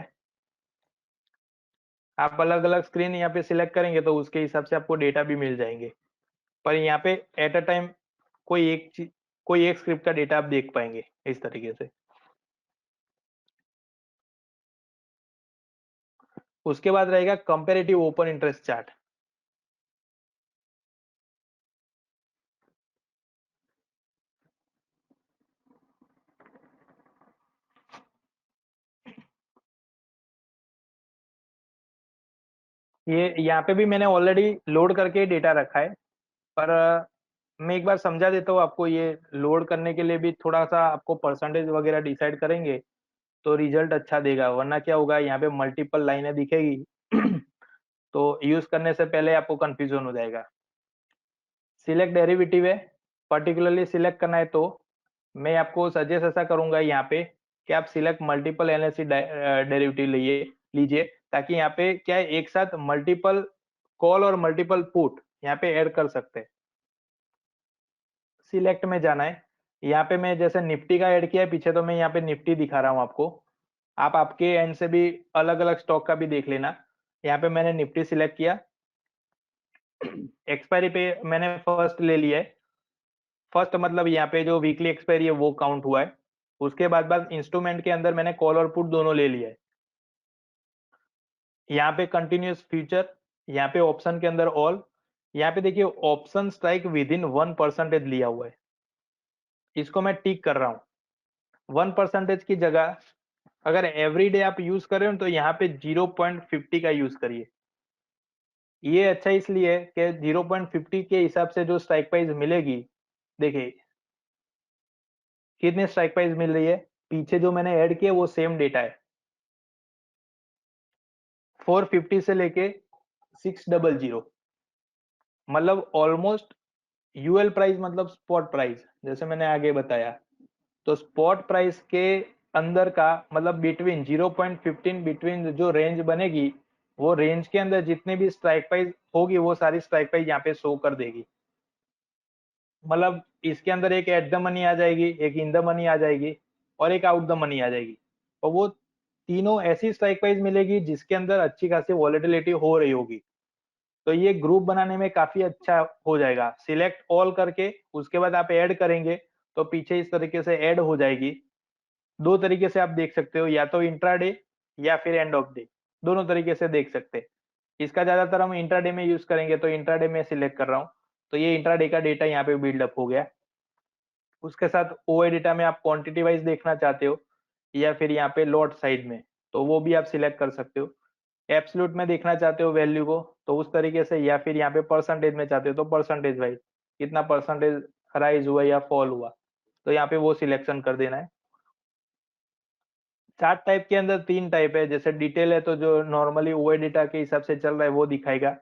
आप अलग अलग स्क्रीन यहाँ पे सिलेक्ट करेंगे तो उसके हिसाब से आपको डेटा भी मिल जाएंगे, पर यहाँ पे एट अ टाइम कोई एक स्क्रिप्ट का डेटा आप देख पाएंगे इस तरीके से। उसके बाद रहेगा कंपेरेटिव ओपन इंटरेस्ट चार्ट। ये यहाँ पे भी मैंने ऑलरेडी लोड करके डेटा रखा है, पर मैं एक बार समझा देता हूँ आपको। ये लोड करने के लिए भी थोड़ा सा आपको परसेंटेज वगैरह डिसाइड करेंगे तो रिजल्ट अच्छा देगा, वरना क्या होगा यहाँ पे मल्टीपल लाइनें दिखेगी तो यूज करने से पहले आपको कंफ्यूजन हो जाएगा। सिलेक्ट डेरिवेटिव है, पर्टिकुलरली सिलेक्ट करना है तो मैं आपको सजेस्ट ऐसा करूंगा यहाँ पे कि आप सिलेक्ट मल्टीपल एनएलसी डेरिवेटिव लीजिए, ताकि यहाँ पे क्या है, एक साथ मल्टीपल कॉल और मल्टीपल पुट यहाँ पे ऐड कर सकते हैं। सिलेक्ट में जाना है, यहाँ पे मैं जैसे निफ्टी का ऐड किया है पीछे, तो मैं यहाँ पे निफ्टी दिखा रहा हूँ आपको। आप आपके एंड से भी अलग अलग स्टॉक का भी देख लेना। यहाँ पे मैंने निफ्टी सिलेक्ट किया, एक्सपायरी पे मैंने फर्स्ट ले लिया है। फर्स्ट मतलब यहाँ पे जो वीकली एक्सपायरी है वो काउंट हुआ है। उसके बाद इंस्ट्रूमेंट के अंदर मैंने कॉल और पुट दोनों ले लिया है। यहाँ पे कंटिन्यूस फ्यूचर, यहाँ पे ऑप्शन के अंदर ऑल, यहाँ पे देखिए ऑप्शन स्ट्राइक विद इन 1% लिया हुआ है, इसको मैं टिक कर रहा हूँ। 1% की जगह अगर एवरी डे आप यूज कर रहे हो तो यहाँ पे 0.50 का यूज करिए। ये अच्छा इसलिए है कि 0.50 के हिसाब से जो स्ट्राइक प्राइस मिलेगी, देखिए कितने स्ट्राइक प्राइस मिल रही है, पीछे जो मैंने ऐड किया वो सेम डेटा है, 450 से लेके 600, मतलब ऑलमोस्ट यूएल प्राइस मतलब स्पॉट प्राइस, जैसे मैंने आगे बताया। तो स्पॉट प्राइस के अंदर का मतलब बिटवीन 0.15 बिटवीन जो रेंज बनेगी, वो रेंज के अंदर जितने भी स्ट्राइक प्राइस होगी वो सारी स्ट्राइक प्राइस यहाँ पे शो कर देगी। मतलब इसके अंदर एक एट द मनी आ जाएगी, एक इन द मनी आ जाएगी और एक आउट द मनी आ जाएगी। और वो तीनों ऐसी स्ट्राइक प्राइस मिलेगी जिसके अंदर अच्छी खासी वॉलेटिलिटी हो रही होगी। तो ये ग्रुप बनाने में काफी अच्छा हो जाएगा। सिलेक्ट ऑल करके उसके बाद आप ऐड करेंगे तो पीछे इस तरीके से ऐड हो जाएगी। दो तरीके से आप देख सकते हो, या तो इंट्राडे या फिर एंड ऑफ डे, दोनों तरीके से देख सकते हैं। इसका ज्यादातर हम इंट्राडे में यूज करेंगे, तो इंट्राडे में सिलेक्ट कर रहा हूँ। तो ये इंट्राडे का डेटा यहाँ पे बिल्डअप हो गया। उसके साथ ओआई डेटा में आप क्वांटिटी वाइज देखना चाहते हो या फिर यहाँ पे लॉट साइज में, तो वो भी आप सिलेक्ट कर सकते हो। एब्सोल्यूट में देखना चाहते हो वैल्यू को तो उस तरीके से, या फिर यहाँ पे परसेंटेज में चाहते हो तो परसेंटेज वाइज कितना परसेंटेज राइज हुआ या फॉल हुआ, तो यहाँ पे वो सिलेक्शन कर देना है। चार्ट टाइप के अंदर तीन टाइप है। जैसे डिटेल है तो जो नॉर्मली ओआई डेटा के हिसाब से चल रहा है वो दिखाएगा।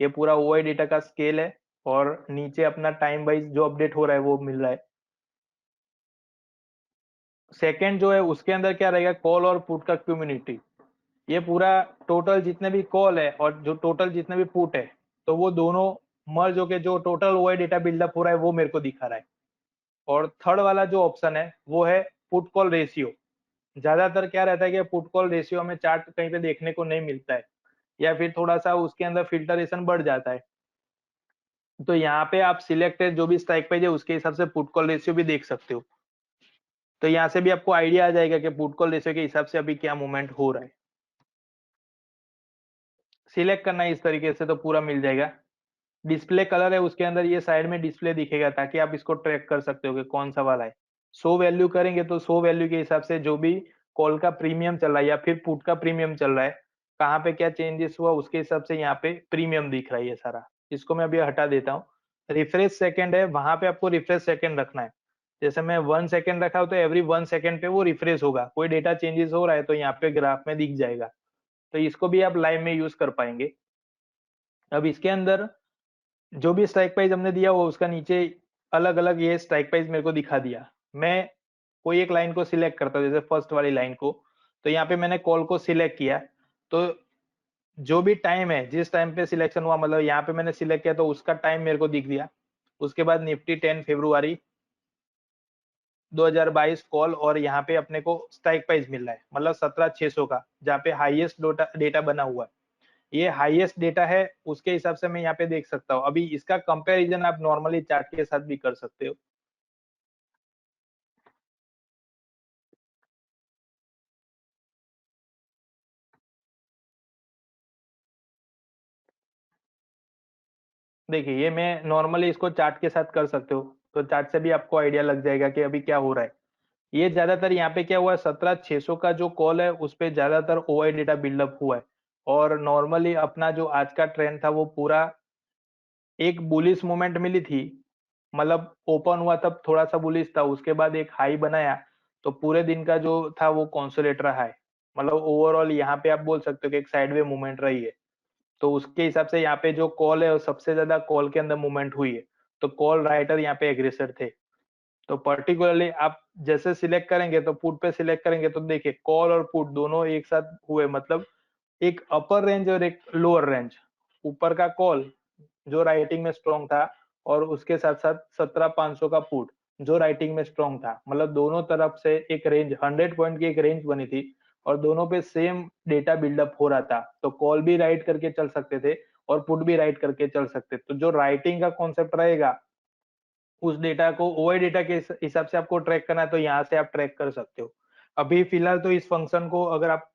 ये पूरा ओआई डेटा का स्केल है और नीचे अपना टाइम वाइज जो अपडेट हो रहा है वो मिल रहा है। सेकंड जो है उसके अंदर क्या रहेगा, कॉल और पुट का कम्युनिटी। ये पूरा टोटल जितने भी कॉल है और जो टोटल जितने भी पुट है, तो वो दोनों मर्ज होके जो टोटल ओआई डेटा बिल्डअप हो रहा है वो मेरे को दिखा रहा है। और थर्ड वाला जो ऑप्शन है वो है पुट कॉल रेशियो। ज्यादातर क्या रहता है कि पुट कॉल रेशियो हमें चार्ट कहीं पे देखने को नहीं मिलता है, या फिर थोड़ा सा उसके अंदर फिल्टरेशन बढ़ जाता है। तो यहाँ पे आप सिलेक्टेड जो भी स्ट्राइक प्राइस है उसके हिसाब से पुट कॉल रेशियो भी देख सकते हो। तो यहाँ से भी आपको आइडिया आ जाएगा कि पुट कॉल रेशियो के हिसाब से अभी क्या मूवमेंट हो रहा है। सिलेक्ट करना है इस तरीके से तो पूरा मिल जाएगा। डिस्प्ले कलर है उसके अंदर ये साइड में डिस्प्ले दिखेगा ताकि आप इसको ट्रैक कर सकते हो कि कौन सा वाला है। शो वैल्यू करेंगे तो शो वैल्यू के हिसाब से जो भी कॉल का प्रीमियम चल रहा है या फिर पुट का प्रीमियम चल रहा है, कहाँ पे क्या चेंजेस हुआ उसके हिसाब से यहाँ पे प्रीमियम दिख रहा है ये सारा। इसको मैं अभी हटा देता हूँ। रिफ्रेश सेकंड है, वहां पे आपको रिफ्रेश सेकंड रखना है। जैसे मैं 1 सेकंड रखा हो तो एवरी 1 सेकंड पे वो रिफ्रेश होगा, कोई डेटा चेंजेस हो रहा है तो यहाँ पे ग्राफ में दिख जाएगा। तो इसको भी आप लाइव में यूज कर पाएंगे। अब इसके अंदर जो भी स्ट्राइक प्राइस हमने दिया वो उसका नीचे अलग अलग ये स्ट्राइक प्राइस मेरे को दिखा दिया। मैं कोई एक लाइन को सिलेक्ट करता हूँ, जैसे फर्स्ट वाली लाइन को। तो यहाँ पे मैंने कॉल को सिलेक्ट किया, तो जो भी टाइम है जिस टाइम पे सिलेक्शन हुआ, मतलब यहाँ पे मैंने सिलेक्ट किया तो उसका टाइम मेरे को दिख दिया। उसके बाद निफ्टी 10 फरवरी 2022 कॉल, और यहाँ पे अपने को स्ट्राइक प्राइस मिल रहा है मतलब 17,600 का, जहाँ पे हाईएस्ट डेटा बना हुआ है। ये हाईएस्ट डेटा है, उसके हिसाब से मैं यहाँ पे देख सकता हूँ। अभी इसका कंपैरिजन आप नॉर्मली चार्ट के साथ भी कर सकते हो। देखिए ये मैं नॉर्मली इसको चार्ट के साथ कर सकते हो, तो चार्ट से भी आपको आइडिया लग जाएगा कि अभी क्या हो रहा है। ये ज्यादातर यहाँ पे क्या हुआ है, 17,600 का जो कॉल है उस पे ज्यादातर ओआई डेटा बिल्डअप हुआ है। और नॉर्मली अपना जो आज का ट्रेंड था वो पूरा एक बुलिश मूवमेंट मिली थी, मतलब ओपन हुआ तब थोड़ा सा बुलिश था, उसके बाद एक हाई बनाया, तो पूरे दिन का जो था वो कंसोलिडेट रहा है। मतलब ओवरऑल यहाँ पे आप बोल सकते हो कि एक साइडवे मूवमेंट रही है। तो उसके हिसाब से यहाँ पे जो कॉल है वो सबसे ज्यादा कॉल के अंदर मूवमेंट हुई है। तो कॉल राइटर यहाँ पे एग्रेसर थे। तो पर्टिकुलरली आप जैसे सिलेक्ट करेंगे तो पुट पे सिलेक्ट करेंगे तो देखिए कॉल और पुट दोनों एक साथ हुए, मतलब एक अपर रेंज और एक लोअर रेंज। ऊपर का कॉल जो राइटिंग में स्ट्रॉन्ग था, और उसके साथ साथ 17,500 का पुट जो राइटिंग में स्ट्रॉन्ग था, मतलब दोनों तरफ से एक रेंज 100 पॉइंट की एक रेंज बनी थी। और दोनों पे सेम डेटा बिल्डअप हो रहा था, तो कॉल भी राइट करके चल सकते थे और पुट भी राइट करके चल सकते। तो जो राइटिंग का कॉन्सेप्ट रहेगा उस डेटा को ओआई डेटा के हिसाब से आपको ट्रैक करना है, तो यहाँ से आप ट्रैक कर सकते हो। अभी फिलहाल तो इस फंक्शन को अगर आप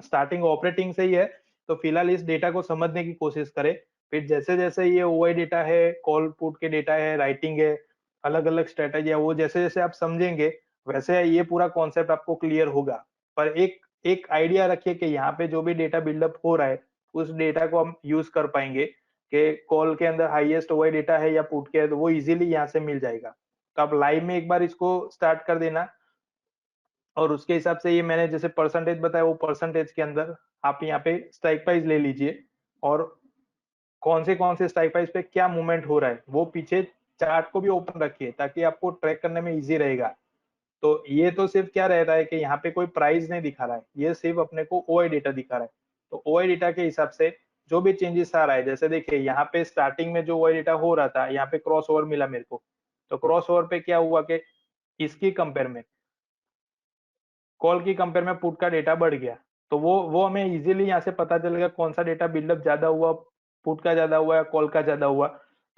स्टार्टिंग ऑपरेटिंग से ही है तो फिलहाल इस डेटा को समझने की कोशिश करें। फिर जैसे जैसे ये ओआई डेटा है, कॉल पुट के डेटा है, राइटिंग है, अलग अलग स्ट्रेटेजी है, वो जैसे जैसे आप समझेंगे वैसे ये पूरा कॉन्सेप्ट आपको क्लियर होगा। पर एक एक आइडिया रखिए कि यहाँ पे जो भी डेटा बिल्डअप हो रहा है उस डेटा को हम यूज कर पाएंगे, कि कॉल के अंदर हाईएस्ट ओआई डेटा है या पुट के है तो वो इजीली यहाँ से मिल जाएगा। तो आप लाइव में एक बार इसको स्टार्ट कर देना। और उसके हिसाब से ये मैंने जैसे परसेंटेज बताया, वो परसेंटेज के अंदर आप यहाँ पे स्ट्राइक प्राइस ले लीजिए और कौन से स्ट्राइक प्राइस पे क्या मूवमेंट हो रहा है वो पीछे चार्ट को भी ओपन रखिए ताकि आपको ट्रैक करने में इजी रहेगा। तो ये तो सिर्फ क्या रहता है कि यहाँ पे कोई प्राइस नहीं दिखा रहा है, ये सिर्फ अपने को ओआई डेटा दिखा रहा है। तो ओआई डेटा के हिसाब से जो भी चेंजेस आ रहा है, जैसे देखिए यहाँ पे स्टार्टिंग में जो ओआई डेटा हो रहा था, यहाँ पे क्रॉस ओवर मिला मेरे को, तो क्रॉस ओवर पे क्या हुआ कि इसकी कंपेयर में, कॉल की कंपेयर में पुट का डेटा बढ़ गया। तो वो हमें इजीली यहाँ से पता चलेगा कौन सा डेटा बिल्डअप ज्यादा हुआ, पुट का ज्यादा हुआ या कॉल का ज्यादा हुआ।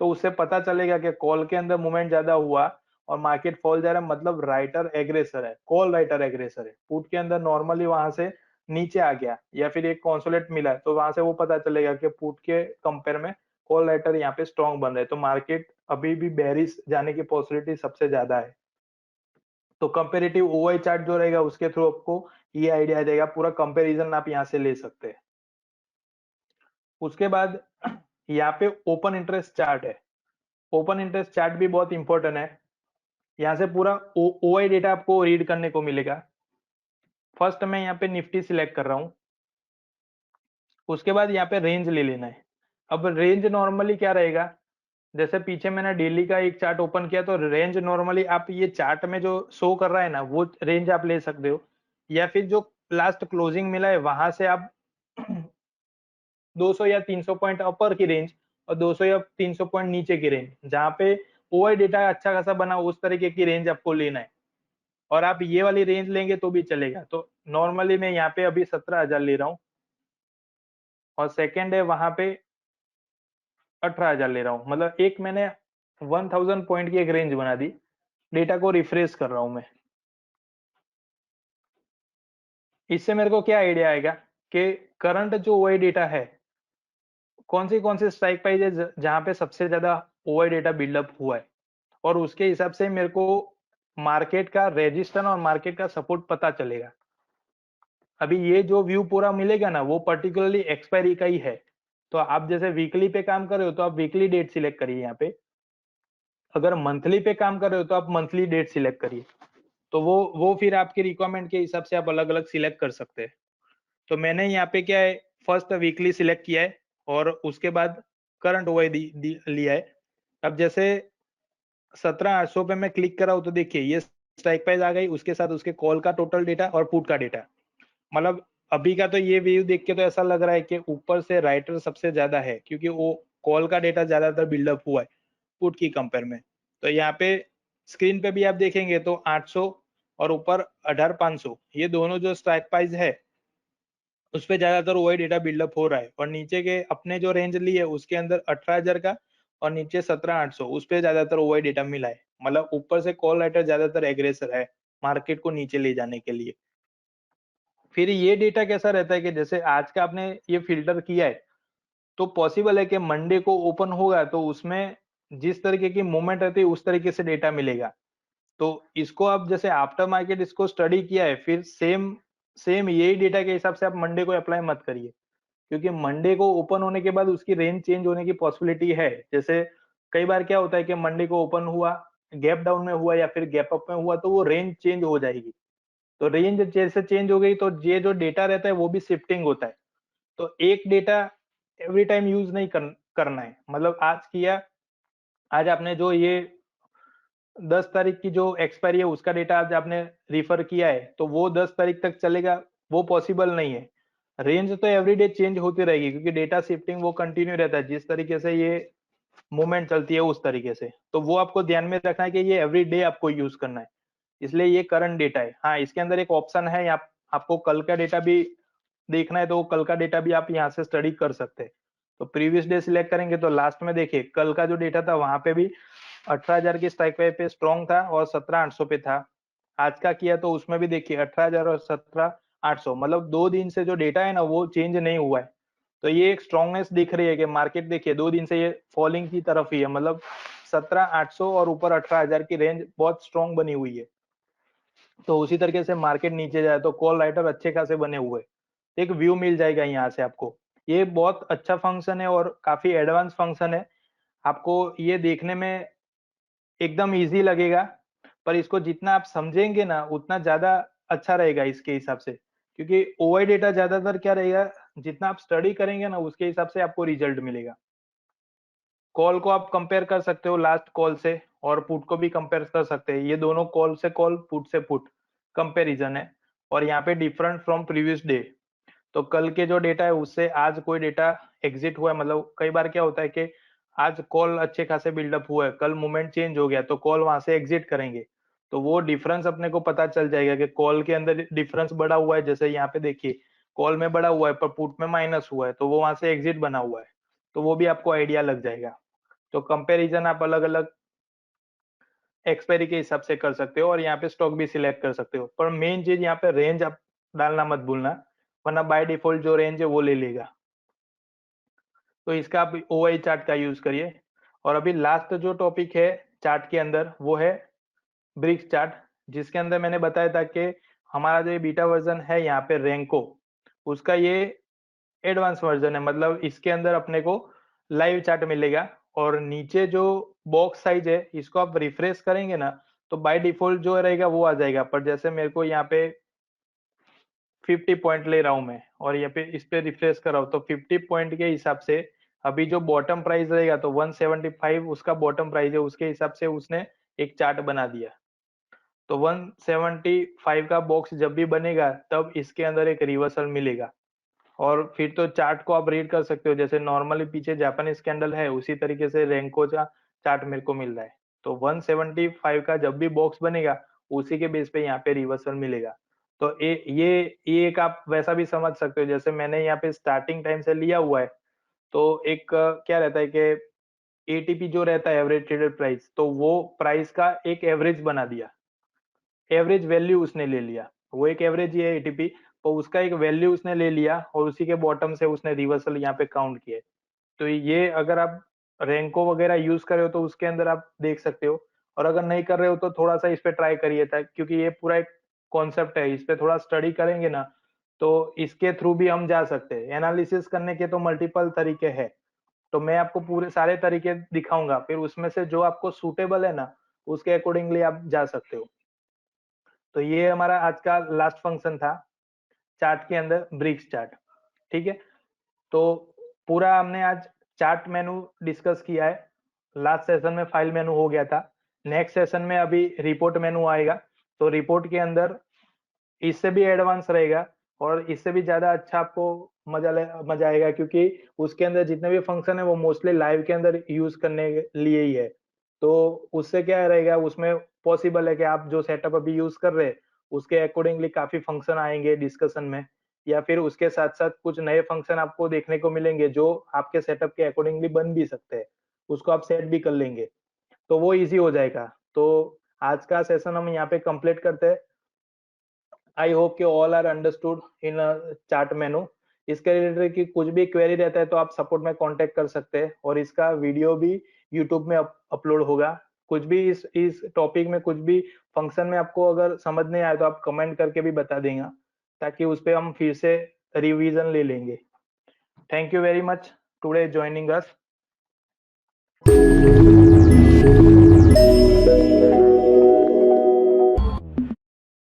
तो उससे पता चलेगा कि कॉल के अंदर मूवमेंट ज्यादा हुआ और मार्केट फॉल जा रहा है, मतलब राइटर एग्रेसर है, कॉल राइटर एग्रेसर है। पुट के अंदर नॉर्मली वहां से नीचे आ गया या फिर एक कॉन्सोलेट मिला, तो वहां से वो पता चलेगा कि पुट के कंपेयर में कॉल राइटर यहाँ पे स्ट्रॉन्ग बन रहे हैं, तो मार्केट अभी भी बेरिश जाने की पॉसिबिलिटी सबसे ज्यादा है। तो कंपेरेटिव ओआई चार्ट जो रहेगा उसके थ्रू आपको ये आइडिया आ जाएगा, पूरा कंपैरिजन आप यहाँ से ले सकते हैं। उसके बाद यहाँ पे ओपन इंटरेस्ट चार्ट है। ओपन इंटरेस्ट चार्ट भी बहुत इंपॉर्टेंट है। यहाँ से पूरा ओआई डेटा आपको रीड करने को मिलेगा। फर्स्ट मैं यहाँ पे निफ्टी सिलेक्ट कर रहा हूँ। उसके बाद यहाँ पे रेंज ले लेना है। अब रेंज नॉर्मली क्या रहेगा, जैसे पीछे मैंने डेली का एक चार्ट ओपन किया, तो रेंज नॉर्मली आप ये चार्ट में जो शो कर रहा है ना, वो रेंज आप ले सकते हो, या फिर जो लास्ट क्लोजिंग मिला है वहां से आप 200 या 300 पॉइंट अपर की रेंज और 200 या 300 पॉइंट नीचे की रेंज, जहां पे ओआई डेटा अच्छा खासा बना उस तरीके की रेंज आपको लेना है। और आप ये वाली रेंज लेंगे तो भी चलेगा। तो नॉर्मली मैं यहाँ पे अभी 17,000 ले रहा हूँ और सेकंड है वहां पे 18,000 ले रहा हूँ, मतलब एक मैंने 1000 पॉइंट की एक रेंज बना दी। डेटा को रिफ्रेश कर रहा हूं मैं। इससे मेरे को क्या आइडिया आएगा कि करंट जो ओआई डेटा है, कौन सी स्ट्राइक प्राइस है जहां पे सबसे ज्यादा ओआई डेटा बिल्डअप हुआ है, और उसके हिसाब से मेरे को मार्केट का रेजिस्टेंस और मार्केट का सपोर्ट पता चलेगा। अभी ये जो व्यू पूरा मिलेगा ना, वो पर्टिकुलरली एक्सपायरी का ही है। तो आप जैसे वीकली पे काम कर रहे हो तो आप वीकली डेट सिलेक्ट करिए यहाँ पे। अगर मंथली पे काम कर रहे हो तो आप मंथली डेट सिलेक्ट करिए। तो वो फिर आपके रिक्वायरमेंट के हिसाब से आप अलग अलग सिलेक्ट कर सकते हैं। तो मैंने यहाँ पे क्या है, फर्स्ट वीकली सिलेक्ट किया है और उसके बाद करंट ओआई लिया है। अब जैसे 17,800 पे मैं क्लिक कर रहा हूँ तो देखिए ये स्ट्राइक प्राइस आ गई, उसके साथ उसके कॉल का टोटल डेटा और पुट का डेटा। मतलब अभी का तो ये व्यू देख के तो ऐसा लग रहा है कि ऊपर से राइटर सबसे ज्यादा है, क्योंकि वो कॉल का डेटा ज्यादातर बिल्डअप हुआ है पुट की कंपेयर में। तो यहाँ पे स्क्रीन पे भी आप देखेंगे तो 800 और ऊपर 18,500, ये दोनों जो स्ट्राइक प्राइस है उस पे ज्यादातर वही डेटा बिल्डअप हो रहा है। और नीचे के अपने जो रेंज ली है उसके अंदर 18,000 का और नीचे 17,800, उस पे ज्यादातर वही डेटा मिला है। मतलब ऊपर से कॉल राइटर ज्यादातर एग्रेसर है मार्केट को नीचे ले जाने के लिए। फिर ये डेटा कैसा रहता है कि जैसे आज का आपने ये फिल्टर किया है, तो पॉसिबल है कि मंडे को ओपन होगा तो उसमें जिस तरीके की मूवमेंट रहती है उस तरीके से डेटा मिलेगा। तो इसको आप जैसे आफ्टर मार्केट इसको स्टडी किया है, फिर सेम सेम यही डेटा के हिसाब से आप मंडे को अप्लाई मत करिए, क्योंकि मंडे को ओपन होने के बाद उसकी रेंज चेंज होने की पॉसिबिलिटी है। जैसे कई बार क्या होता है कि मंडे को ओपन हुआ, गैप डाउन में हुआ या फिर गैप अप में हुआ, तो वो रेंज चेंज हो जाएगी। तो रेंज जैसे चेंज हो गई तो ये जो डेटा रहता है वो भी शिफ्टिंग होता है। तो एक डेटा एवरी टाइम यूज नहीं करना है। मतलब आज किया, आज आपने जो ये 10 तारीख की जो एक्सपायरी है उसका डेटा आज आपने रिफर किया है, तो वो 10 तारीख तक चलेगा, वो पॉसिबल नहीं है। रेंज तो एवरीडे चेंज होती रहेगी, क्योंकि डेटा शिफ्टिंग वो कंटिन्यू रहता है, जिस तरीके से ये मूवमेंट चलती है उस तरीके से। तो वो आपको ध्यान में रखना है कि ये एवरीडे आपको यूज करना है, इसलिए ये करंट डेटा है। हाँ, इसके अंदर एक ऑप्शन है, आपको कल का डेटा भी देखना है तो कल का डेटा भी आप यहाँ से स्टडी कर सकते हैं। तो प्रीवियस डे सिलेक्ट करेंगे तो लास्ट में देखिए कल का जो डेटा था वहां पे भी 18,000 की स्ट्राइक प्राइस पे स्ट्रॉन्ग था और 17,800 पे था। आज का किया तो उसमें भी देखिए 18,000 और 17,800, मतलब 2 दिन से जो डेटा है ना वो चेंज नहीं हुआ है। तो ये एक स्ट्रॉन्गनेस दिख रही है कि मार्केट देखिए 2 दिन से ये फॉलिंग की तरफ ही है, मतलब 17,800 और ऊपर 18,000 की रेंज बहुत स्ट्रॉन्ग बनी हुई है। तो उसी तरीके से मार्केट नीचे जाए तो कॉल राइटर अच्छे खासे बने हुए, एक व्यू मिल जाएगा यहाँ से आपको। ये बहुत अच्छा फंक्शन है और काफी एडवांस फंक्शन है। आपको ये देखने में एकदम इजी लगेगा, पर इसको जितना आप समझेंगे ना उतना ज्यादा अच्छा रहेगा इसके हिसाब से, क्योंकि ओवाई डेटा ज्यादातर क्या रहेगा, जितना आप स्टडी करेंगे ना उसके हिसाब से आपको रिजल्ट मिलेगा। कॉल को आप कंपेयर कर सकते हो लास्ट कॉल से, और पुट को भी कंपेयर कर सकते हैं। ये दोनों कॉल से कॉल, पुट से पुट कंपैरिजन है। और यहाँ पे डिफरेंट फ्रॉम प्रीवियस डे, तो कल के जो डेटा है उससे आज कोई डेटा एग्जिट हुआ है, मतलब कई बार क्या होता है कि आज कॉल अच्छे खासे बिल्डअप हुआ है, कल मूवमेंट चेंज हो गया तो कॉल वहां से एग्जिट करेंगे, तो वो डिफरेंस अपने को पता चल जाएगा कि कॉल के अंदर डिफरेंस बढ़ा हुआ है। जैसे यहाँ पे देखिए कॉल में बढ़ा हुआ है पर पुट में माइनस हुआ है, तो वो वहां से एग्जिट बना हुआ है, तो वो भी आपको आइडिया लग जाएगा। तो कंपैरिजन आप अलग अलग एक्सपायरी के हिसाब से कर सकते हो, और यहाँ पे स्टॉक भी सिलेक्ट कर सकते हो। पर मेन चीज यहाँ पे रेंज आप डालना मत भूलना, वरना बाय डिफॉल्ट जो रेंज है वो ले लेगा। तो इसका आप ओआई चार्ट का यूज करिए। और अभी लास्ट जो टॉपिक है चार्ट के अंदर वो है ब्रिक्स चार्ट, जिसके अंदर मैंने बताया था कि हमारा जो बीटा वर्जन है यहाँ पे रैंको, उसका ये एडवांस वर्जन है। मतलब इसके अंदर अपने को लाइव चार्ट मिलेगा, और नीचे जो बॉक्स साइज है इसको आप रिफ्रेश करेंगे ना तो बाय डिफॉल्ट जो रहेगा वो आ जाएगा। पर जैसे मेरे को यहाँ पे 50 पॉइंट ले रहा हूं मैं, और यहाँ पे इस पे रिफ्रेश कर रहा हूं, तो 50 पॉइंट के हिसाब से अभी जो बॉटम प्राइस रहेगा तो 175 उसका बॉटम प्राइस है, उसके हिसाब से उसने एक चार्ट बना दिया। तो 175 का बॉक्स जब भी बनेगा तब इसके अंदर एक रिवर्सल मिलेगा, और फिर तो चार्ट को आप रीड कर सकते हो। जैसे नॉर्मली पीछे जापानीज कैंडल है उसी तरीके से रैंको का चार्ट मेरे को मिल रहा है। तो 175 का जब भी बॉक्स बनेगा उसी के बेस पे यहाँ पे रिवर्सल मिलेगा। तो ये एक आप वैसा भी समझ सकते हो, जैसे मैंने यहाँ पे स्टार्टिंग टाइम से लिया हुआ है, तो एक क्या रहता है कि एटीपी जो रहता है एवरेज ट्रेडेड प्राइस, तो वो प्राइस का एक एवरेज बना दिया, एवरेज वैल्यू उसने ले लिया। वो एक एवरेज ही है एटीपी, तो उसका एक वैल्यू उसने ले लिया और उसी के बॉटम से उसने रिवर्सल यहाँ पे काउंट किया। तो ये अगर आप रैंको वगैरह यूज कर रहे हो तो उसके अंदर आप देख सकते हो, और अगर नहीं कर रहे हो तो थोड़ा सा इस पे ट्राई करिए था, क्योंकि ये पूरा एक कॉन्सेप्ट है, इस पे थोड़ा स्टडी करेंगे ना तो इसके थ्रू भी हम जा सकते हैं। एनालिसिस करने के तो मल्टीपल तरीके हैं, तो मैं आपको पूरे सारे तरीके दिखाऊंगा, फिर उसमें से जो आपको सूटेबल है ना उसके अकॉर्डिंगली आप जा सकते हो। तो ये हमारा आज का लास्ट फंक्शन था चार्ट के अंदर, ब्रिक्स चार्ट। ठीक है, तो पूरा हमने आज चार्ट मेनू डिस्कस किया है। लास्ट सेशन में फाइल मेनू हो गया था, नेक्स्ट सेशन में अभी रिपोर्ट मेनू आएगा। तो रिपोर्ट के अंदर इससे भी एडवांस रहेगा, और इससे भी ज्यादा अच्छा आपको मजा आएगा, क्योंकि उसके अंदर जितने भी फंक्शन है वो मोस्टली लाइव के अंदर यूज करने के लिए ही है। तो उससे क्या रहेगा, उसमें पॉसिबल है कि आप जो सेटअप अभी यूज कर रहे हैं उसके अकॉर्डिंगली काफी फंक्शन आएंगे डिस्कशन में, या फिर उसके साथ साथ कुछ नए फंक्शन आपको देखने को मिलेंगे जो आपके सेटअप के अकॉर्डिंगली बन भी सकते हैं, उसको आप सेट भी कर लेंगे, तो वो इजी हो जाएगा। तो आज का सेशन हम यहाँ पे कंप्लीट करते हैं। आई होप कि all are understood in chart menu. इसके रिलेटेड की कुछ भी क्वेरी रहता है तो आप सपोर्ट में कांटेक्ट कर सकते हैं, और इसका वीडियो भी यूट्यूब में अपलोड होगा। कुछ भी इस टॉपिक में कुछ भी फंक्शन में आपको अगर समझ नहीं आया तो आप कमेंट करके भी बता देंगे, ताकि उस पर हम फिर से रिवीजन ले लेंगे। Thank you very much today joining us.